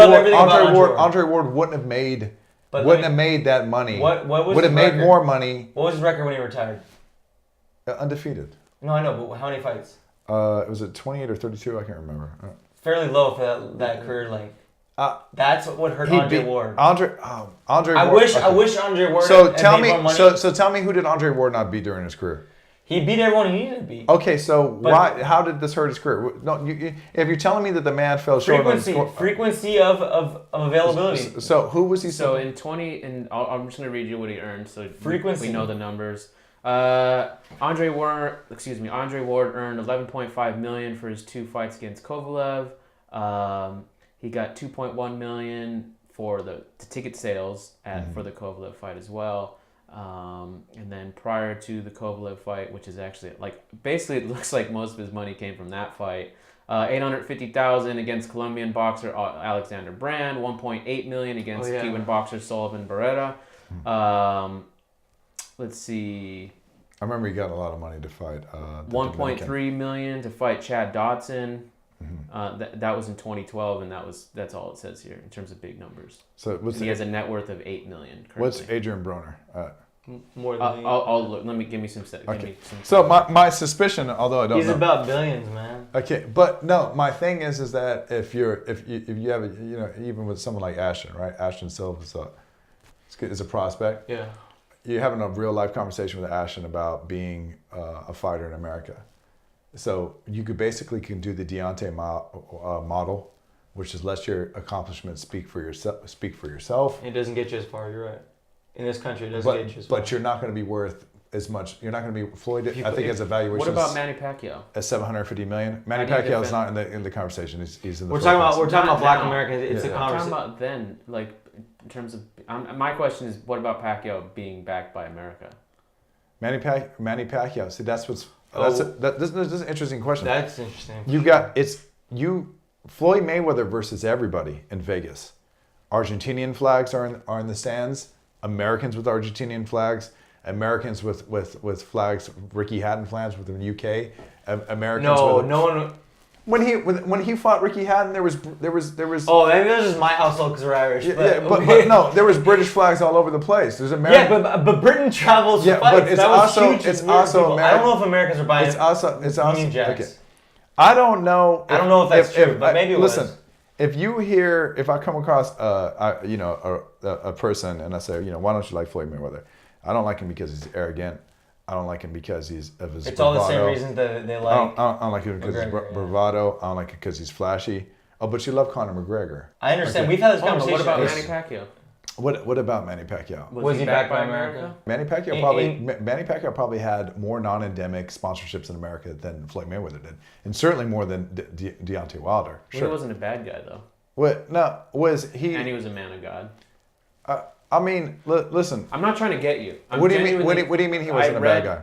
Ward wouldn't have made that money. Would have made more money. What was his record when he retired? Undefeated. No, I know, but how many fights? It was at 28 or 32. I can't remember. Fairly low for that career length. That's what hurt Andre Ward. Andre I Ward. wish Andre Ward. So tell me who did Andre Ward not beat during his career? He beat everyone he needed to beat. Okay, so how did this hurt his career? No, if you're telling me that the man fell short of frequency of availability. So who was he? So I'm just going to read you what he earned. So frequency. We know the numbers. Andre Ward earned $11.5 million for his 2 fights against Kovalev. He got $2.1 million for the ticket sales for the Kovalev fight as well. And then prior to the Kovalev fight, which is actually basically it looks like most of his money came from that fight. $850,000 against Colombian boxer Alexander Brand. $1.8 million against Cuban boxer Sullivan Barrera. Let's see. I remember he got a lot of money to fight. $1.3 million to fight Chad Dotson. Mm-hmm. That was in 2012, and that's all it says here in terms of big numbers. So he has a net worth of $8 million. Currently. What's Adrian Broner? More than I'll look. Give me some. Okay. So my suspicion, although I don't know, he's about billions, man. Okay, but no, my thing is that if you have even with someone like Ashton, right? Ashton Silva is a prospect. Yeah. You're having a real life conversation with Ashton about being a fighter in America. So you can do the Deontay model, which is let your accomplishments speak for yourself. It doesn't get you as far. You're right. In this country, it doesn't get you as far. But you're not going to be worth as much. You're not going to be Floyd. I think his evaluation. What about Manny Pacquiao? At $750 million. Manny Pacquiao is not in the conversation. He's in the. We're talking about Black Americans. It's a conversation. We're talking about then, in terms of. My question is, what about Pacquiao being backed by America? Manny Pacquiao. See, that's what's. This is an interesting question. That's interesting. Floyd Mayweather versus everybody in Vegas. Argentinian flags are in the stands. Americans with Argentinian flags. Americans with flags, Ricky Hatton flags with the UK, Americans. No one. When he fought Ricky Hatton, there was. Oh, maybe that was just my household because we're Irish. But no, there was British flags all over the place. There's American. Yeah, but Britain travels for fights. But it's that was also huge. it's also I don't know if Americans are buying. It's also Union Jacks. okay. I don't know. I don't know if that's true, but maybe it was. Listen, if I come across a person and I say, why don't you like Floyd Mayweather? I don't like him because he's arrogant. I don't like him because he's of his. It's bravado. all the same reasons that they like. I don't like him because he's bravado. I don't like him because he's flashy. Oh, but you love Conor McGregor. I understand. Okay. We've had this conversation. What about Manny Pacquiao? What about Manny Pacquiao? Was he backed by America? Manny Pacquiao probably had more non-endemic sponsorships in America than Floyd Mayweather did, and certainly more than Deontay Wilder. Well, he wasn't a bad guy though. What? No, was he? And he was a man of God. I mean, listen. I'm not trying to get you. What do you mean? What do you mean he wasn't a bad guy?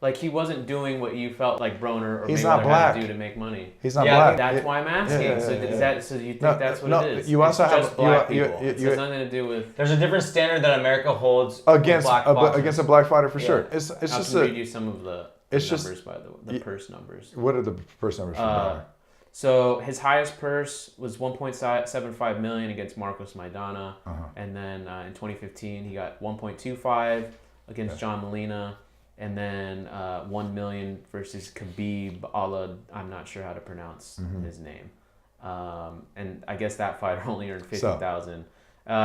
Like he wasn't doing what you felt like Broner or He's Mayweather not black. had to do to make money. He's not black. That's why I'm asking. So you think that's what it is? You also it's have just black people. It has nothing to do with. There's a different standard that America holds against a black fighter for sure. It's just read you some of the numbers by the purse numbers. What are the purse numbers for Broner? So his highest purse was 1.75 million against Marcos Maidana, and then in 2015 he got 1.25 against John Molina, and then 1 million versus Khabib Allah. I'm not sure how to pronounce his name, and I guess that fighter only earned 50,000.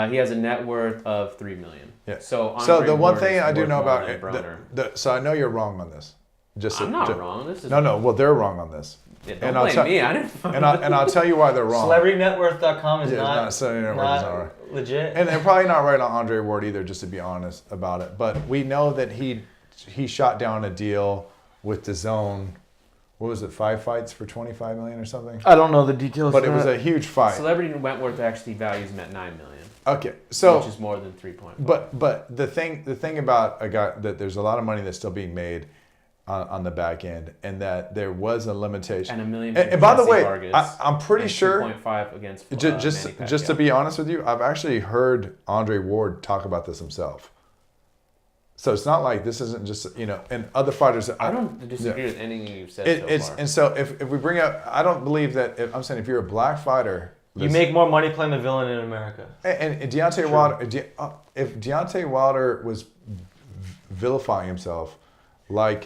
He has a net worth of 3 million. Yeah. So the one thing I do know about so I know you're wrong on this. I'm not wrong. This is no. Well, they're wrong on this. Yeah, don't blame me. I didn't. And I'll tell you why they're wrong. CelebrityNetworth.com is not legit. And they're probably not right on Andre Ward either, just to be honest about it. But we know that he shot down a deal with DAZN. What was it? 5 fights for 25 million or something? I don't know the details. But it was a huge fight. Celebrity Wentworth actually values him at 9 million. Okay, so which is more than 3.5. But the thing about a guy that there's a lot of money that's still being made on the back end, and that there was a limitation. And $1 million. And by the way, I'm pretty sure 2.5 against just to be honest with you, I've actually heard Andre Ward talk about this himself. So it's not like this isn't just and other fighters. I don't disagree with anything you've said so far. And so if we bring up, I don't believe that. I'm saying if you're a black fighter, you make more money playing the villain in America. And Deontay Wilder, if Deontay Wilder was vilifying himself. And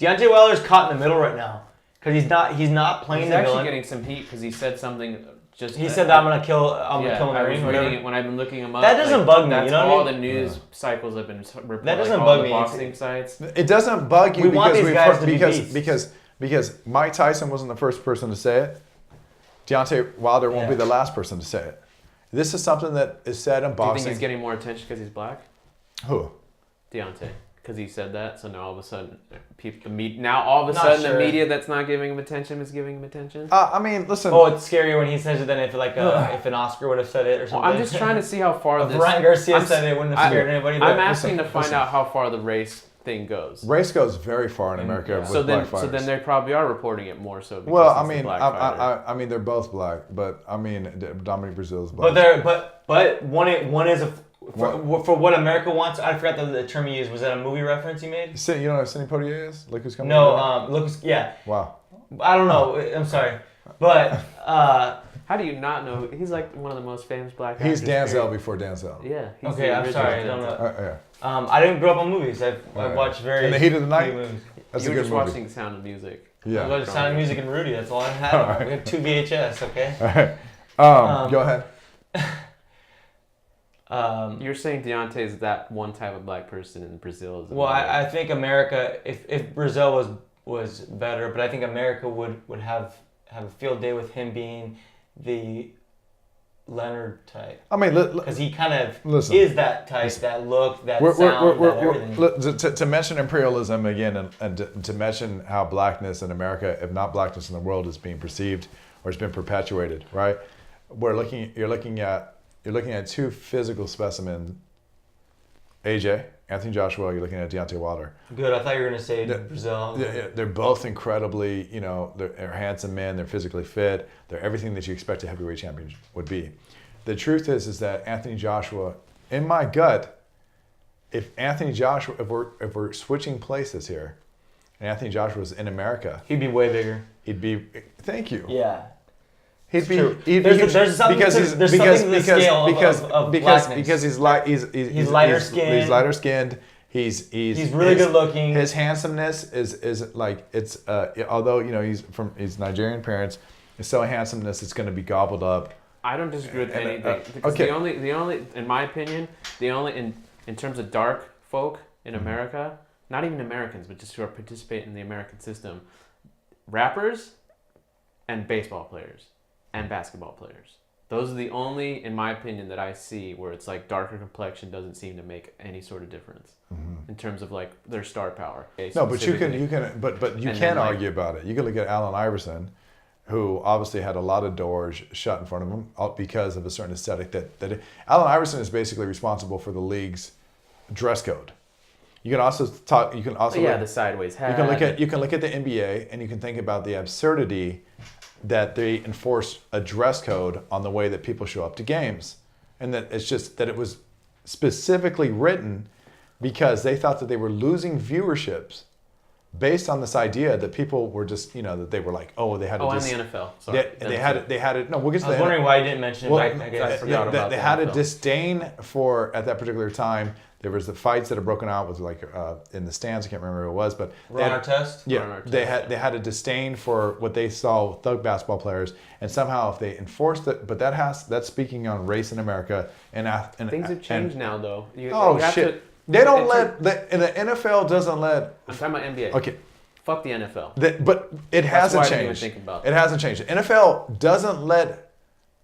Deontay Wilder's caught in the middle right now because he's not playing the villain. He's actually getting some heat because he said something. He said that I'm gonna kill him in the ring. Reading it when I've been looking him up. That doesn't bug me. That's you know all what I mean? the news cycles have been reporting. That doesn't bug me. Boxing sites. It doesn't bug you because Mike Tyson wasn't the first person to say it. Deontay Wilder won't be the last person to say it. This is something that is said in boxing. Do you think he's getting more attention because he's black? Who? Deontay. Because he said that, so now all of a sudden, the media that's not giving him attention is giving him attention. I mean, listen. Oh, it's scarier when he says it than if if an Oscar would have said it or something. Well, I'm just trying to see how far this. Ryan Garcia said it wouldn't have scared anybody. I'm asking to find out how far the race thing goes. Race goes very far in America with black fighters. So then they probably are reporting it more so. Well, I mean, they're both black, but I mean, Dominic Breazeale is black. But one is a. For what America wants, I forgot the term you used. Was that a movie reference you made? You don't know who Sidney Poitier is? Look who's coming. No, yeah. Wow. I don't know. I'm sorry, but how do you not know? He's like one of the most famous black actors. He's Denzel before Denzel. Yeah. Okay, I'm sorry. I don't know. Yeah. I didn't grow up on movies. I've watched very. In the Heat of the Night. Movies. That's you a were good just movie. Watching Sound of Music. Yeah. I watched Sound of Music and Rudy. That's all I had. Right. We had 2 VHS. Okay. All right. Go ahead. You're saying Deontay is that one type of black person in Brazil? Well, I think America, if Brazil was better, but I think America would have a field day with him being the Leonard type. I mean, because he kind of is that type, that look, that sound, everything. To mention imperialism again, and to mention how blackness in America, if not blackness in the world, is being perceived or has been perpetuated, right? You're looking at 2 physical specimens. AJ, Anthony Joshua. You're looking at Deontay Wilder. Good. I thought you were going to say Brazil. They're both incredibly, they're handsome men. They're physically fit. They're everything that you expect a heavyweight champion would be. The truth is that Anthony Joshua, in my gut, if we're switching places here, and Anthony Joshua was in America, he'd be way bigger. he'd be. Thank you. Yeah. He'd be. True. He'd There's be there's something because to, he's there's because something to the because scale because of because blackness. because he's lighter skinned. He's lighter skinned. He's really good looking. His handsomeness is like it's although he's Nigerian parents, so handsomeness is going to be gobbled up. I don't disagree with anything. Because okay. The only, in my opinion, in terms of dark folk in America, not even Americans, but just who are participating in the American system, rappers and baseball players and basketball players. Those are the only, in my opinion, that I see where it's like darker complexion doesn't seem to make any sort of difference in terms of like their star power. No, but you can argue about it. You can look at Allen Iverson, who obviously had a lot of doors shut in front of him because of a certain aesthetic that Allen Iverson is basically responsible for the league's dress code. You can also talk. You can also the sideways hat. You can look at the NBA and you can think about the absurdity that they enforce a dress code on the way that people show up to games, and that it's just that it was specifically written because they thought that they were losing viewerships based on this idea that people were just that they were like they had to. And the NFL. Sorry. They had it. No, we'll get to I was wondering why you didn't mention it. I guess I forgot about that. They had a disdain for at that particular time. There was the fights that had broken out with like in the stands. I can't remember who it was, but Ron Artest. Yeah, they had a disdain for what they saw with thug basketball players, and somehow if they enforced it, but that's speaking on race in America and things have changed now though. Shit! They don't let in the NFL doesn't let. I'm talking about NBA. Okay. Fuck the NFL. But it hasn't changed. It hasn't changed. The NFL doesn't let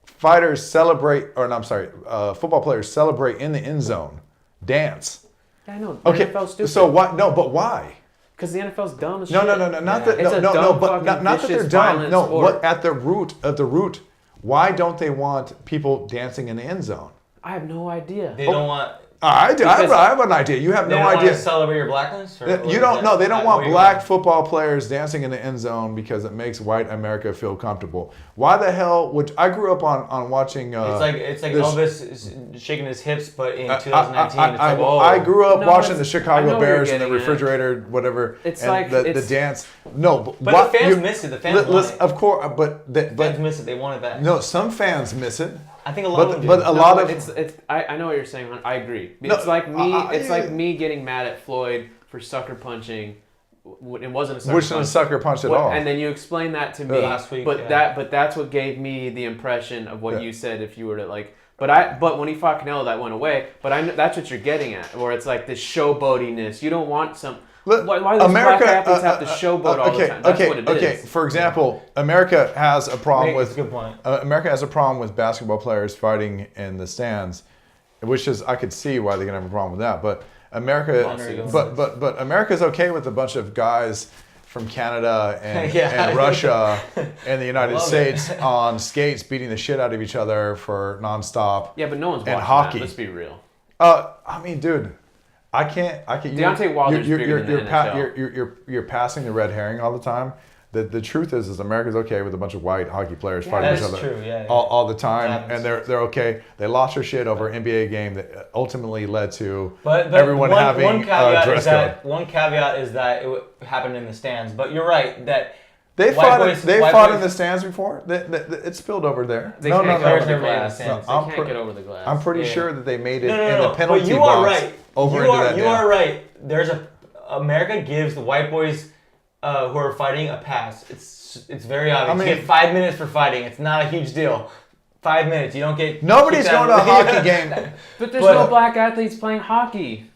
fighters celebrate, football players celebrate in the end zone. Dance. Yeah, I know. The NFL's stupid. So what? No, but why? Because the NFL's dumb as no, shit. Not that they're dumb. No, what at the root? Why don't they want people dancing in the end zone? I have no idea. They don't want. I have an idea. You have no idea. They don't want to celebrate your blackness? You don't know. They don't want black football players dancing in the end zone because it makes white America feel comfortable. Why the hell would I grew up on watching? It's like Elvis is shaking his hips, but in 2019, I grew up watching the Chicago Bears and the refrigerator, whatever. It's and like the dance. No, but the fans miss it. The fans want it. Of course, but fans miss it. They want it back. No, some fans miss it. I think a lot of them do. But a lot of I know what you're saying. I agree. It's like me getting mad at Floyd for sucker punching. It wasn't a sucker punch. Which wasn't a sucker punch at all. And then you explained that to me last week. But that's what gave me the impression of what you said. If you were to like, but when he fought Canelo, that went away. But that's what you're getting at, where it's like this showboatiness. You don't want some. Why do black athletes have to showboat all the time? That's what it is. For example, America has a problem That's a good point. America has a problem with basketball players fighting in the stands, which is I could see why they're gonna have a problem with that. But America's okay with a bunch of guys from Canada and Russia and the United States on skates beating the shit out of each other for nonstop. Yeah, but no one's watching hockey. That. Let's be real. I mean, dude. I can't. Deontay Wilder's bigger than the NHL. You're passing the red herring all the time. The truth is America's okay with a bunch of white hockey players fighting each other all the time, and they're okay. They lost their shit over an NBA game that ultimately led to everyone having a dress code. One caveat is that it happened in the stands, but you're right that they fought in the stands before. It spilled over there. They can't get over the glass. They can't get over the glass. I'm pretty sure that they made it in the penalty but you box. Are right. Over you into are, that. You are right. America gives the white boys who are fighting a pass. It's very obvious. You get 5 minutes for fighting. It's not a huge deal. 5 minutes. You don't get. Nobody's going to a hockey game. But there's no black athletes playing hockey.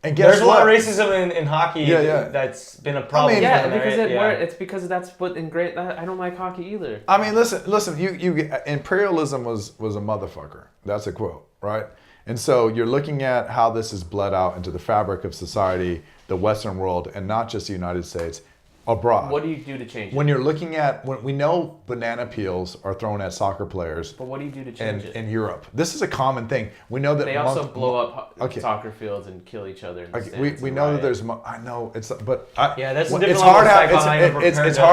And guess There's a lot of racism in hockey. That's been a problem. It's because that's what in great. I don't like hockey either. I mean, listen. You imperialism was a motherfucker. That's a quote, right? And so you're looking at how this is bled out into the fabric of society, the Western world, and not just the United States, abroad. What do you do to change it? When you're looking at, when we know banana peels are thrown at soccer players. But what do you do to change it? In Europe. This is a common thing. We know that they also blow up soccer fields and kill each other. We know that there's, I know, that's a different it's hard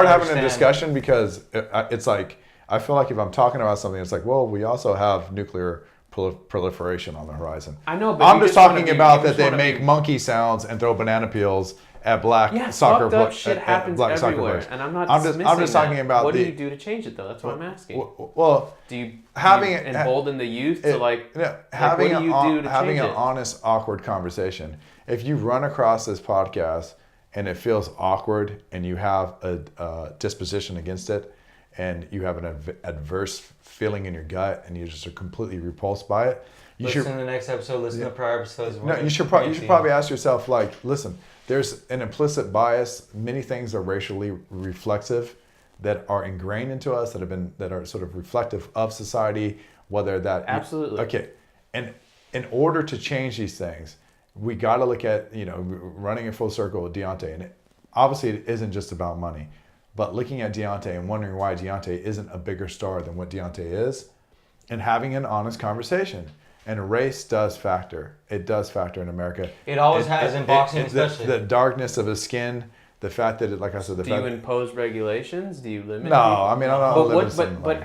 having a discussion because it's like, I feel like if I'm talking about something, it's like, well, we also have nuclear proliferation on the horizon. I know, but I'm just talking about that they wanna make monkey sounds and throw banana peels at black soccer fucked up shit happens everywhere, and I'm just talking about what do you do to change it though? That's what I'm asking. Well, do you embolden the youth to having what do you do to having change an honest, awkward conversation. If you run across this podcast and it feels awkward and you have a disposition against it and you have an adverse feeling in your gut and you just are completely repulsed by it, listen to the next episode, listen to prior episodes. No, you should probably ask yourself, like, listen, there's an implicit bias. Many things are racially reflexive that are ingrained into us that are sort of reflective of society, whether that... Absolutely. Okay. And in order to change these things, we got to look at, running a full circle with Deontay. And obviously it isn't just about money, but looking at Deontay and wondering why Deontay isn't a bigger star than what Deontay is, and having an honest conversation. And race does factor. It does factor in America. It always has in boxing, especially. The darkness of his skin, the fact that, like I said, do you impose regulations? Do you limit? No, I mean, I don't limit. But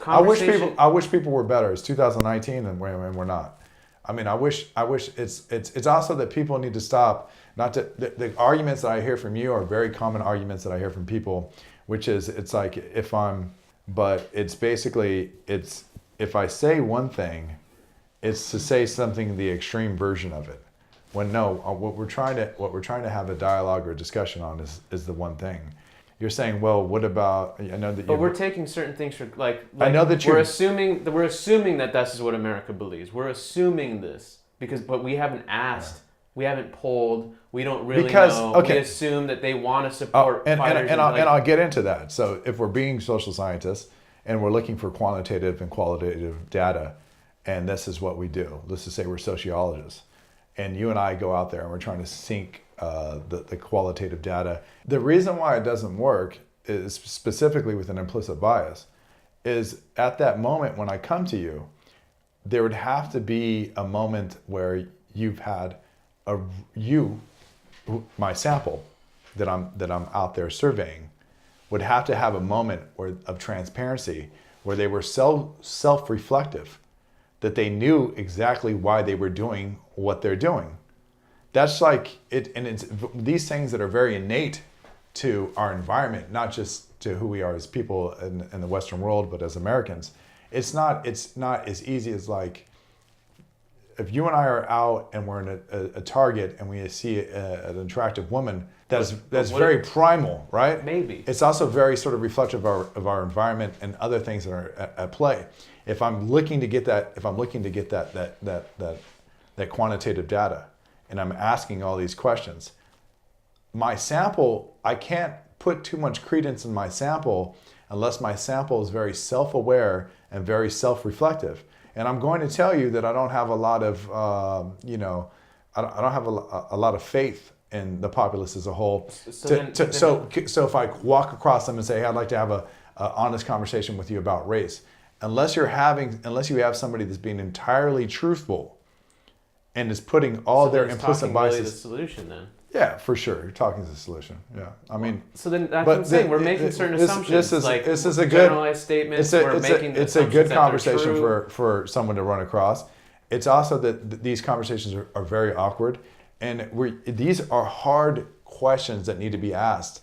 I wish people were better. It's 2019, and we're not. I mean, I wish it's also that people need to stop. The arguments that I hear from you are very common arguments that I hear from people, which is it's basically if I say one thing, it's to say something the extreme version of it. When no, what we're trying to have a dialogue or a discussion on is the one thing. You're saying, well, what about? I know that. But we're taking certain things for like I know that we're assuming that this is what America believes. We're assuming this but we haven't asked. We haven't polled. We don't really know. Okay. We assume that they want to support fighters. And I'll get into that. So if we're being social scientists and we're looking for quantitative and qualitative data, and this is what we do. Let's just say we're sociologists, and you and I go out there and we're trying to sync the qualitative data. The reason why it doesn't work is specifically with an implicit bias is at that moment when I come to you, there would have to be a moment where you've had my sample that I'm out there surveying would have to have a moment of transparency where they were self-reflective, that they knew exactly why they were doing what they're doing. That's like it, and it's these things that are very innate to our environment, not just to who we are as people in the Western world, but as Americans. It's not as easy as like if you and I are out and we're in a Target and we see an attractive woman, that's very primal, right? Maybe. It's also very sort of reflective of our environment and other things that are at play. If I'm looking to get that quantitative data, and I'm asking all these questions, my sample, I can't put too much credence in my sample unless my sample is very self-aware and very self-reflective. And I'm going to tell you that I don't have a lot of, I don't have a lot of faith in the populace as a whole. So if I walk across them and say, hey, I'd like to have a honest conversation with you about race, unless you have somebody that's being entirely truthful and is putting all their implicit biases. Really the solution then. Yeah, for sure. You're talking to the solution. Yeah, I mean. So then that's what I'm saying. We're making certain assumptions. This is a good generalized statements. It's a good conversation for someone to run across. It's also that these conversations are very awkward, and these are hard questions that need to be asked,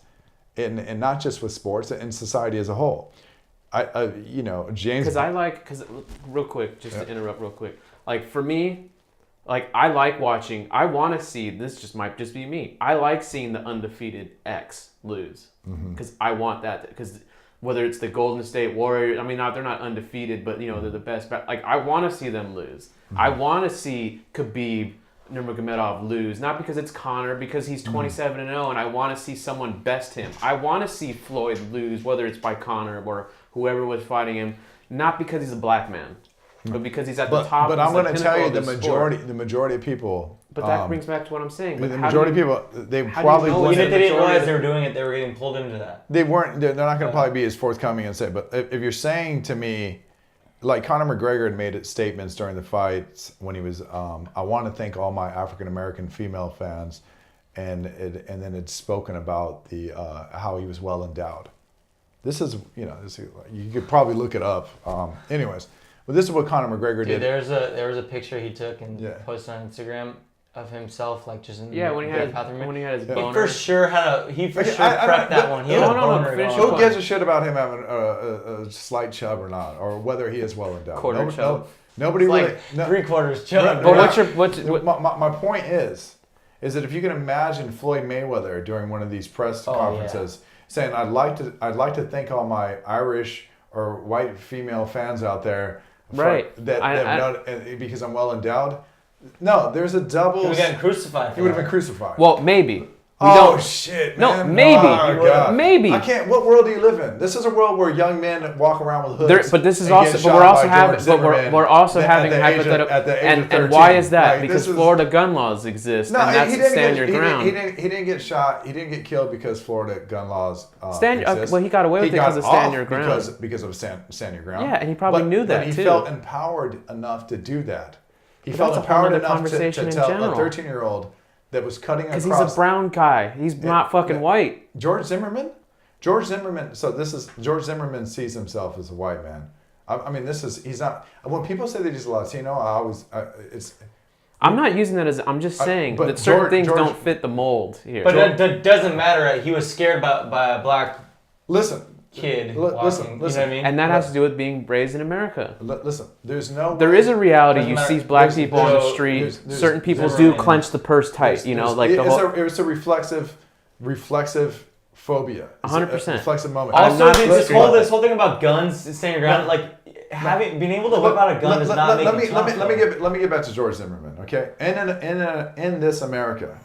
and not just with sports, in society as a whole. James. Because real quick, just to interrupt real quick, like for me. Like, I like watching, I want to see, this might just be me, I like seeing the undefeated X lose. Because I want that, because whether it's the Golden State Warriors, I mean, they're not undefeated, but, they're the best. Like, I want to see them lose. I want to see Khabib Nurmagomedov lose, not because it's Conor, because he's 27-0, and I want to see someone best him. I want to see Floyd lose, whether it's by Conor or whoever was fighting him, not because he's a black man. But because he's at the top. But I'm going to tell you, the majority of people. But that brings back to what I'm saying. The majority of people, they probably even if they didn't realize they were doing it, they were getting pulled into that. They weren't. They're not going to probably be as forthcoming and say. But if you're saying to me, like Conor McGregor had made statements during the fights when he was, I want to thank all my African American female fans, and then it's spoken about the how he was well endowed. This is you could probably look it up. Anyways. Well, this is what Conor McGregor did. There was a picture he took and posted on Instagram of himself, like just in the when he had his boner. He for sure prepped that one. He had a boner. Who gives a shit about him having a slight chub or not, or whether he is well endowed? Quarter chub. Nobody really. Three-quarters chub. But my point is that if you can imagine Floyd Mayweather during one of these press conferences saying, "I'd like to thank all my Irish or white female fans out there, because I'm well endowed." No, there's a double. He would have been crucified. He would have been crucified. Well, maybe. Shit, man. No, maybe. God. Maybe. I can't. What world do you live in? This is a world where young men walk around with hoods. But this is also. But we're also having hypothetical. And why is that? Because Florida gun laws exist, and that's stand your ground. He didn't get shot. He didn't get killed because Florida gun laws exist. Well, he got away with it because of stand your ground. Because of stand your ground. Yeah, and he probably knew that too. But he felt empowered enough to do that. He felt empowered enough to tell a 13-year-old that was cutting across. Because he's a brown guy. He's not fucking white. George Zimmerman. So George Zimmerman sees himself as a white man. I mean, he's not. When people say that he's Latino, I'm not using that as. I'm just saying that certain things don't fit the mold here. But that doesn't matter. He was scared by a black. Kid listen, you know what I mean? And that has to do with being raised in America. Listen, there is a reality. You see black people on the street. Certain people do clench the purse tight. You know, like it's a reflexive phobia. 100%. Reflexive moment. Also, this whole thing about guns, standing around, like being able to whip out a gun does not make me tough. Let me get back to George Zimmerman. Okay, in this America,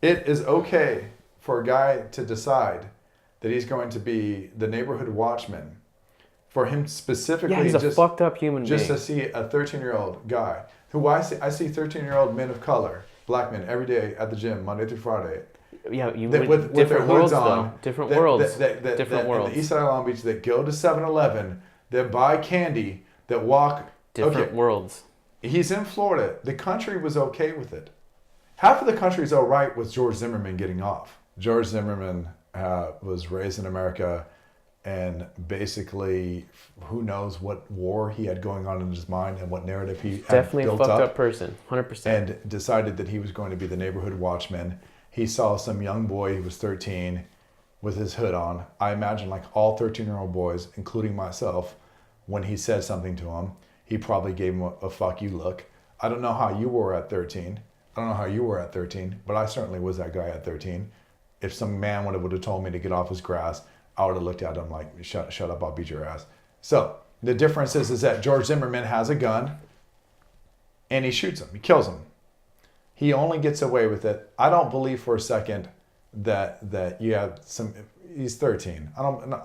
it is okay for a guy to decide that he's going to be the neighborhood watchman, for him specifically. Yeah, he's a fucked up human being. Just to see a 13-year-old guy who I see 13-year-old men of color, black men, every day at the gym, Monday through Friday. Yeah, with different worlds on. Different worlds. Different worlds. The east side of Long Beach that go to 7-Eleven, that buy candy, that walk. Different worlds. He's in Florida. The country was okay with it. Half of the country is all right with George Zimmerman getting off. George Zimmerman was raised in America, and basically, who knows what war he had going on in his mind and what narrative he definitely had built a fucked up person, 100%. And decided that he was going to be the neighborhood watchman. He saw some young boy who was 13 with his hood on. I imagine, like all 13-year-old boys, including myself, when he said something to him, he probably gave him a fuck you look. I don't know how you were at 13. But I certainly was that guy at 13. If some man would have told me to get off his grass, I would have looked at him like, shut up, I'll beat your ass. So the difference is that George Zimmerman has a gun and he shoots him. He kills him. He only gets away with it. I don't believe for a second that you have some. He's 13. I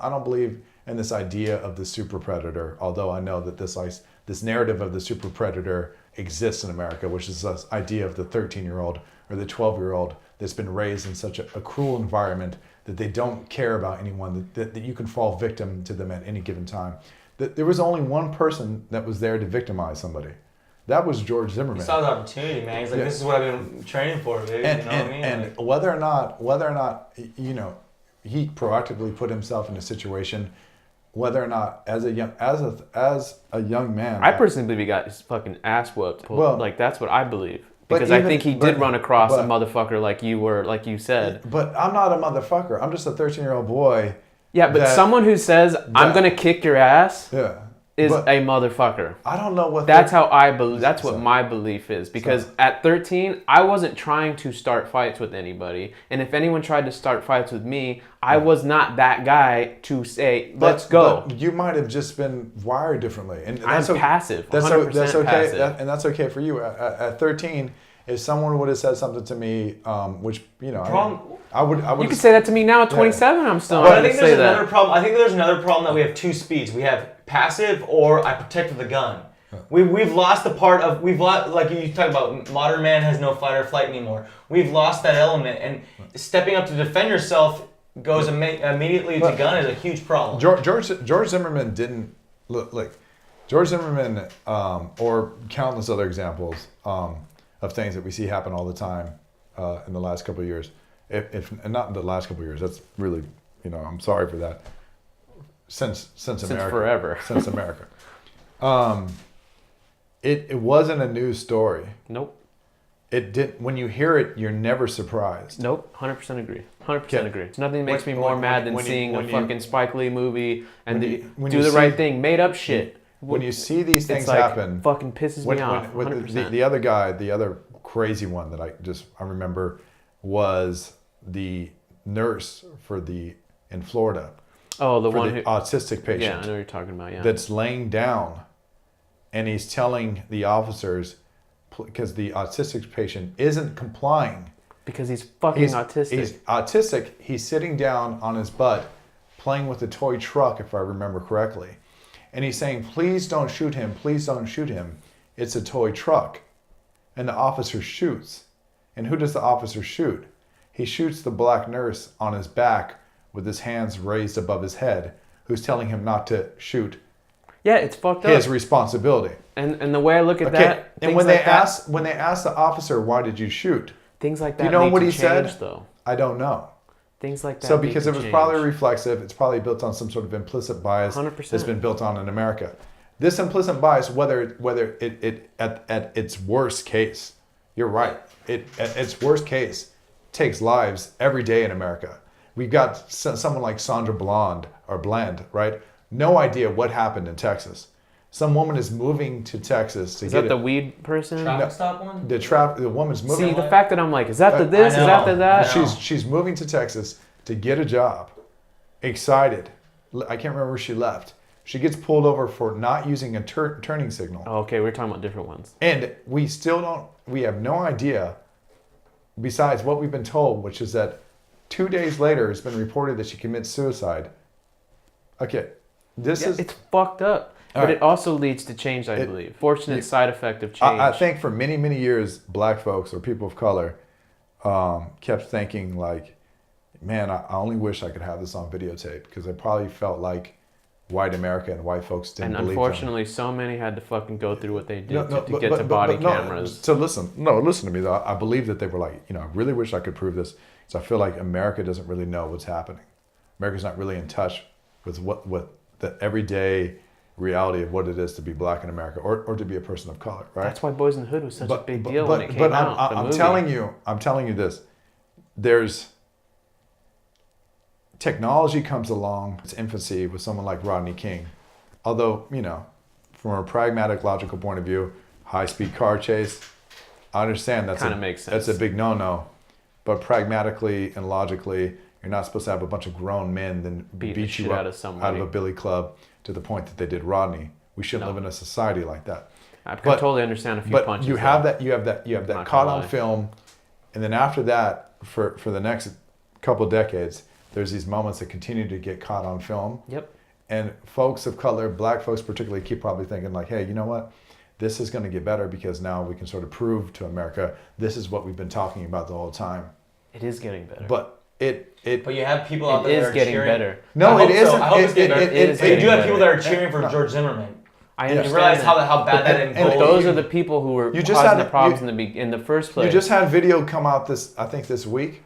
don't believe in this idea of the super predator. Although I know that this narrative of the super predator exists in America, which is this idea of the 13-year-old or the 12-year-old that's been raised in such a cruel environment that they don't care about anyone, that you can fall victim to them at any given time. There was only one person that was there to victimize somebody. That was George Zimmerman. He saw the opportunity, man. He's like, this is what I've been training for, baby. And, you know what I mean? And whether or not, he proactively put himself in a situation, whether or not as a young man. I personally believe he got his fucking ass whooped. Well, like that's what I believe. Because I think he did run across a motherfucker like you said. But I'm not a motherfucker. I'm just a 13-year-old boy. Yeah, but someone who says, I'm going to kick your ass is a motherfucker. I don't know what... That's how I believe. That's what my belief is. Because at 13, I wasn't trying to start fights with anybody. And if anyone tried to start fights with me, I was not that guy to say, let's go. But you might have just been wired differently. And I'm passive. 100% that's okay. passive. And that's okay for you. At 13, if someone would have said something to me, which, I would. You could say that to me now at 27. I'm still not going to say that. Another problem. I think there's another problem that we have two speeds. We have passive or I protect with the gun. We've lost the part of like you talk about. Modern man has no fight or flight anymore. We've lost that element, and stepping up to defend yourself goes immediately to gun is a huge problem. George Zimmerman didn't look like George Zimmerman, or countless other examples of things that we see happen all the time in the last couple of years. If not in the last couple of years, that's really, I'm sorry for that. Since America. Forever. Since America. It wasn't a news story. Nope. It did. When you hear it, you're never surprised. Nope. 100% agree. 100% agree. It's nothing that makes me more mad than seeing a fucking Spike Lee movie and do the right thing, made up shit. When you see these things like, happen, fucking pisses me off. 100%. The other guy, the other crazy one that I remember was the nurse in Florida. Oh, the for one the who autistic patient. Yeah, I know what you're talking about. Yeah. That's laying down, and he's telling the officers because the autistic patient isn't complying. Because he's fucking autistic. He's autistic. He's sitting down on his butt, playing with a toy truck, if I remember correctly. And he's saying, please don't shoot him. Please don't shoot him. It's a toy truck. And the officer shoots. And who does the officer shoot? He shoots the black nurse on his back with his hands raised above his head, who's telling him not to shoot. Yeah, it's fucked up. His responsibility. And the way I look at that, and when they ask the officer, why did you shoot? Things like that. Do you know what he change, said? Though. I don't know. Things like that. So because it was probably reflexive, it's probably built on some sort of implicit bias 100%. that's been built on in America. This implicit bias, whether it at its worst case, you're right. At its worst case, takes lives every day in America. We've got someone like Sandra Bland, right? No idea what happened in Texas. Some woman is moving to Texas to Is get that the weed person? Traffic stop one? The woman's moving. See, the fact that I'm like, is that the this? Is that the that? She's moving to Texas to get a job. Excited. I can't remember where she left. She gets pulled over for not using a turning signal. Oh, okay, we're talking about different ones. And we have no idea, besides what we've been told, which is that 2 days later it's been reported that she commits suicide. Okay, it's fucked up. But it also leads to change, I believe. Fortunate side effect of change. I think for many, many years, black folks or people of color kept thinking like, man, I only wish I could have this on videotape, because I probably felt like white America and white folks didn't believe them. And unfortunately, so many had to fucking go through what they did to get to body cameras. So listen to me though. I believe that they were like, I really wish I could prove this. So I feel like America doesn't really know what's happening. America's not really in touch with what the everyday reality of what it is to be black in America or to be a person of color, right? That's why Boys in the Hood was such a big deal when it came out. But I'm telling you this. There's technology comes along its infancy with someone like Rodney King. Although, from a pragmatic, logical point of view, high-speed car chase, I understand makes sense. That's a big no-no. But pragmatically and logically, you're not supposed to have a bunch of grown men then beat you up out of a billy club to the point that they did Rodney. We shouldn't live in a society like that. I can totally understand a few punches. But you have that caught on film, and then after that, for the next couple of decades, there's these moments that continue to get caught on film. Yep. And folks of color, black folks particularly, keep probably thinking like, hey, you know what? This is going to get better because now we can sort of prove to America this is what we've been talking about the whole time. It is getting better. But But you have people out there that are getting cheering. better. No, it isn't. I hope it's getting better. But you do have people that are cheering for George Zimmerman. I understand. You realize how bad that and those are the people who were causing the problems in the first place. You just had video come out this week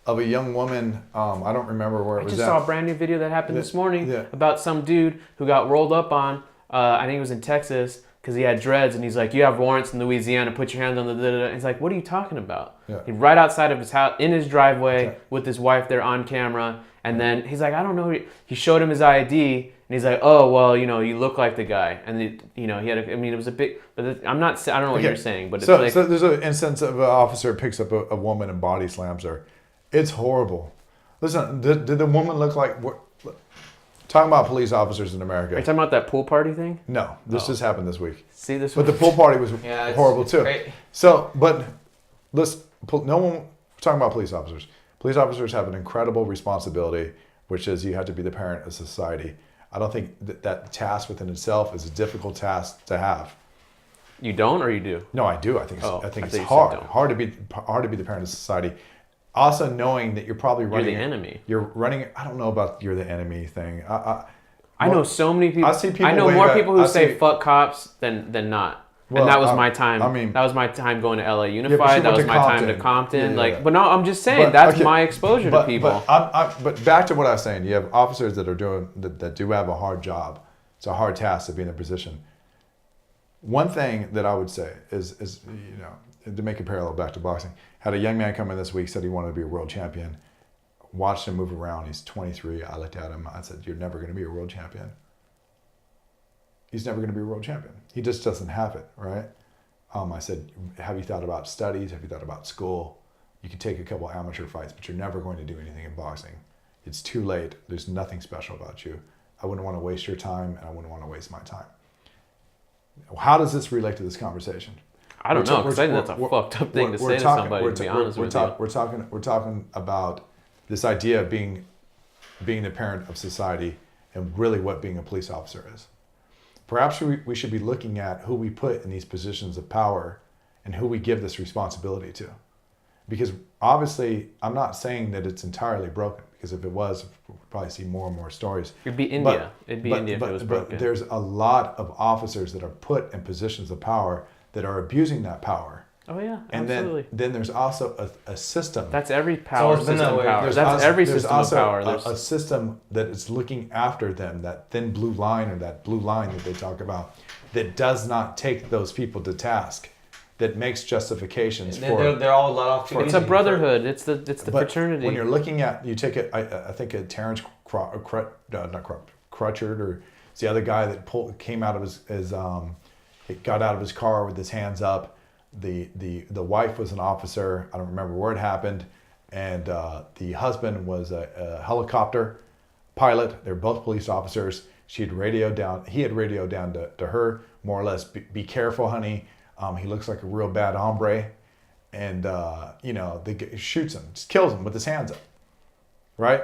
of a young woman. I don't remember where it was. I just saw a brand new video that happened this morning about some dude who got rolled up on. I think it was in Texas because he had dreads, and he's like, "You have warrants in Louisiana. Put your hands on the." And he's like, "What are you talking about?" Yeah. He's right outside of his house, in his driveway, with his wife there on camera. And then he's like, "I don't know." He showed him his ID, and he's like, "Oh, well, you look like the guy." And he had. It was a big. But I don't know what you're saying, but so there's an instance of an officer picks up a woman and body slams her. It's horrible. Listen, did the woman look like? Talking about police officers in America. Are you talking about that pool party thing? No, this just happened this week. See this? But the pool party was horrible too. Great. So, but listen, no one talking about police officers. Police officers have an incredible responsibility, which is you have to be the parent of society. I don't think that task within itself is a difficult task to have. You don't, or you do? No, I do. I think it's hard to be the parent of society. Also knowing that you're probably running... You're the enemy. You're running... I don't know about you're the enemy thing. I know so many people... I see people I know more people who say fuck cops than not. Well, and that was my time. That was my time going to LA Unified. That was my time to Compton. But no, I'm just saying that's my exposure to people. But back to what I was saying. You have officers that do have a hard job. It's a hard task to be in their position. One thing that I would say is to make a parallel back to boxing, had a young man come in this week, said he wanted to be a world champion. Watched him move around. He's 23. I looked at him. I said, "You're never going to be a world champion. He's never going to be a world champion. He just doesn't have it, right?" I said, "Have you thought about studies? Have you thought about school? You can take a couple amateur fights, but you're never going to do anything in boxing. It's too late. There's nothing special about you. I wouldn't want to waste your time, and I wouldn't want to waste my time." How does this relate to this conversation? I don't know, because I think that's a fucked up thing to say to somebody, to be honest with you. We're talking about this idea of being the parent of society and really what being a police officer is. Perhaps we should be looking at who we put in these positions of power and who we give this responsibility to. Because obviously, I'm not saying that it's entirely broken, because if it was, we'd probably see more and more stories. It'd be India. India if it was broken. But there's a lot of officers that are put in positions of power that are abusing that power. Oh yeah, and absolutely. then there's also a system. That's every power system. Power. There's every there's system also of power. A system that is looking after them, that thin blue line, or that blue line that they talk about, that does not take those people to task, that makes justifications for. They're all let off too easy. It's a brotherhood. It's the fraternity. When you're looking at, you take it. I think a Terrence Crutchard, or it's the other guy that came out of his got out of his car with his hands up. The wife was an officer. I don't remember where it happened, and the husband was a helicopter pilot. They're both police officers. He had radioed down to her, more or less, be careful, honey. He looks like a real bad hombre, and shoots him, just kills him with his hands up, right?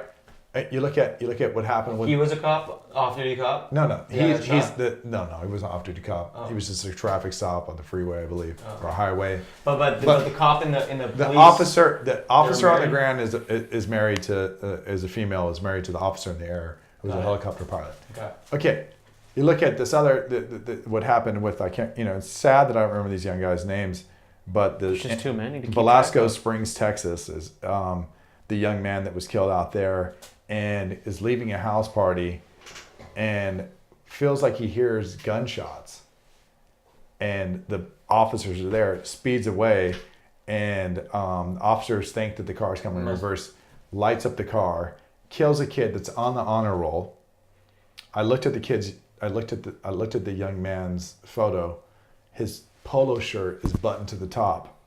You look at what happened with. He was a cop, off-duty cop. No. He wasn't off-duty cop. Oh. He was just a traffic stop on the freeway, I believe, or a highway. But the cop in the police. The officer on the ground is married to is a female, is married to the officer in the air, who was a helicopter pilot. Okay. You look at this other what happened with, I can't, it's sad that I don't remember these young guys' names, but there's just too many to keep Velasco Springs, Texas is the young man that was killed out there, and is leaving a house party and feels like he hears gunshots, and the officers are there, speeds away, and officers think that the car's coming in reverse, lights up the car, kills a kid that's on the honor roll. I looked at the young man's photo. His polo shirt is buttoned to the top.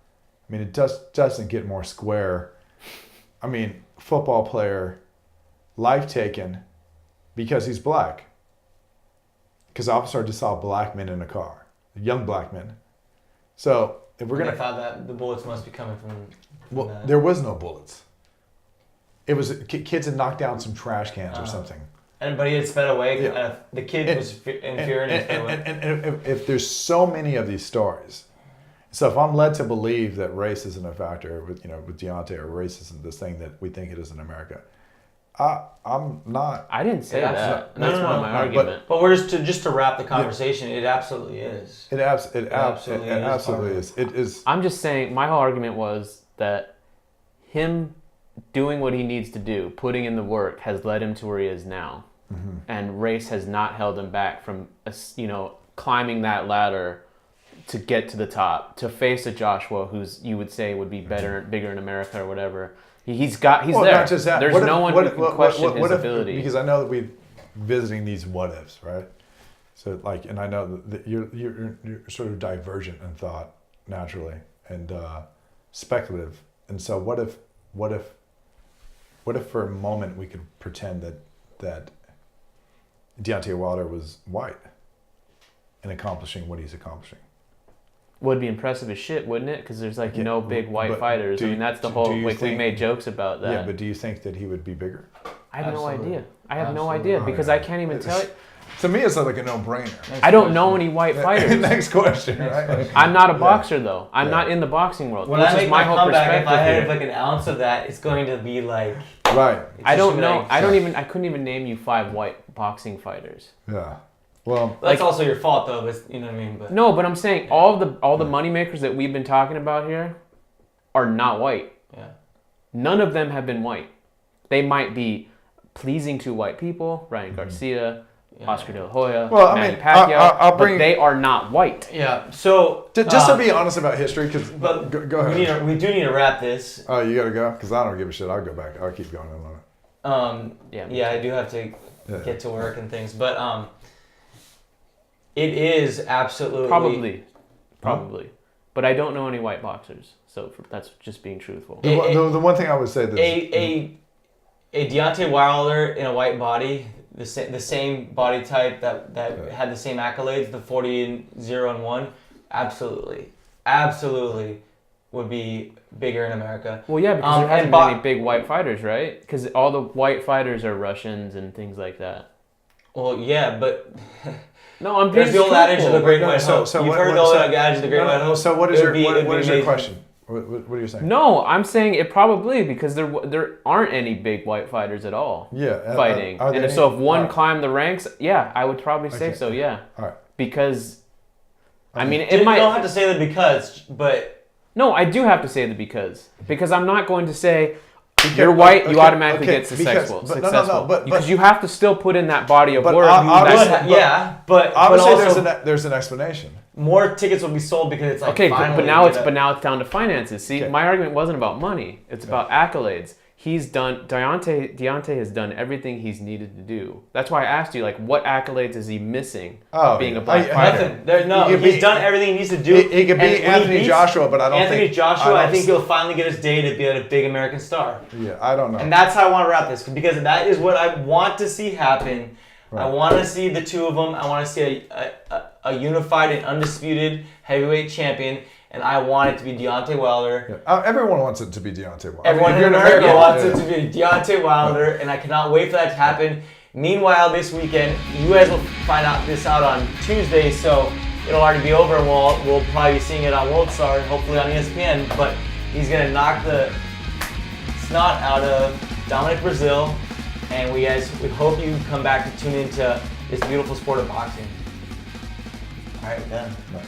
I mean, it doesn't get more square. I mean, football player, life taken because he's black. Because the officer just saw black men in a car, young black men. So if we're gonna, I thought that the bullets must be coming from that. There was no bullets. It was kids had knocked down some trash cans or something. But he had sped away. Yeah. The kid was in fear and sped away. And if there's so many of these stories, so if I'm led to believe that race isn't a factor with Deontay, or race isn't this thing that we think it is in America, I'm not. I didn't say that. That's one of my argument. But we're just to wrap the conversation. It absolutely is. It absolutely is. It is. I'm just saying. My whole argument was that him doing what he needs to do, putting in the work, has led him to where he is now. Mm-hmm. And race has not held him back from, climbing that ladder to get to the top, to face a Joshua who's, you would say, would be bigger in America or whatever. He's there. Not just that. There's no one who can question his ability. Because I know that we're visiting these what ifs, right? So and I know that you're sort of divergent in thought naturally and speculative. And so what if for a moment we could pretend that Deontay Wilder was white in accomplishing what he's accomplishing? Would be impressive as shit, wouldn't it? Because there's no big white fighters. That's the whole. We made jokes about that. Yeah, but do you think that he would be bigger? I have no idea. I have no idea because I can't even tell you. To me, it's like a no-brainer. I don't know any white fighters. Next question, right? I'm not a boxer though. I'm not in the boxing world. When I make my comeback, if I had an ounce of that, it's going to be like. Right. I don't know. I couldn't even name you 5 white boxing fighters. Yeah. Well, that's also your fault though. But, you know what I mean? But no, but I'm saying all the money makers that we've been talking about here are not white. Yeah. None of them have been white. They might be pleasing to white people. Ryan Garcia. Oscar De La Hoya, well, Manny I mean, Pacquiao, I'll bring, but they are not white. Yeah. So just to be honest about history, because go ahead. We do need to wrap this. Oh, you gotta go, because I don't give a shit. I'll go back. I'll keep going on it. Yeah, I do have to get to work and things, but it is absolutely probably, but I don't know any white boxers, so that's just being truthful. The one thing I would say this a Deontay Wilder in a white body, the same body type that had the same accolades, the 40-0-1, absolutely would be bigger in America. Well, yeah, because there hasn't been any big white fighters, right? Because all the white fighters are Russians and things like that. Well, yeah, but no, I'm. There's the old adage of the great white hope. You've heard the old adage of the great white hope. So what is your question? What are you saying? No, I'm saying it probably because there aren't any big white fighters at all. Yeah, fighting. And if one climbed the ranks, yeah, I would probably say so. Yeah. All right. Because, I mean, You don't have to say that because, but. No, I do have to say the because I'm not going to say you're white, you automatically get successful. Because you have to still put in that body of work. But obviously there's an explanation. More tickets will be sold because it's like but now it's down to finances. See, my argument wasn't about money; it's about accolades. Deontay has done everything he's needed to do. That's why I asked you, like, what accolades is he missing being a black fighter? He's done everything he needs to do. He could beat Anthony Joshua, but I don't think... I think he'll finally get his day to be a big American star. Yeah, I don't know. And that's how I want to wrap this, because that is what I want to see happen. Right. I want to see the two of them. I want to see a unified and undisputed heavyweight champion. And I want it to be Deontay Wilder. Yeah. Everyone wants it to be Deontay Wilder. Everyone in America wants it to be Deontay Wilder, and I cannot wait for that to happen. Meanwhile, this weekend, you guys will find this out on Tuesday, so it'll already be over, and we'll probably be seeing it on World Star, hopefully on ESPN. But he's gonna knock the snot out of Dominic Breazeale, and we hope you come back to tune into this beautiful sport of boxing. All right, we're done. Bye.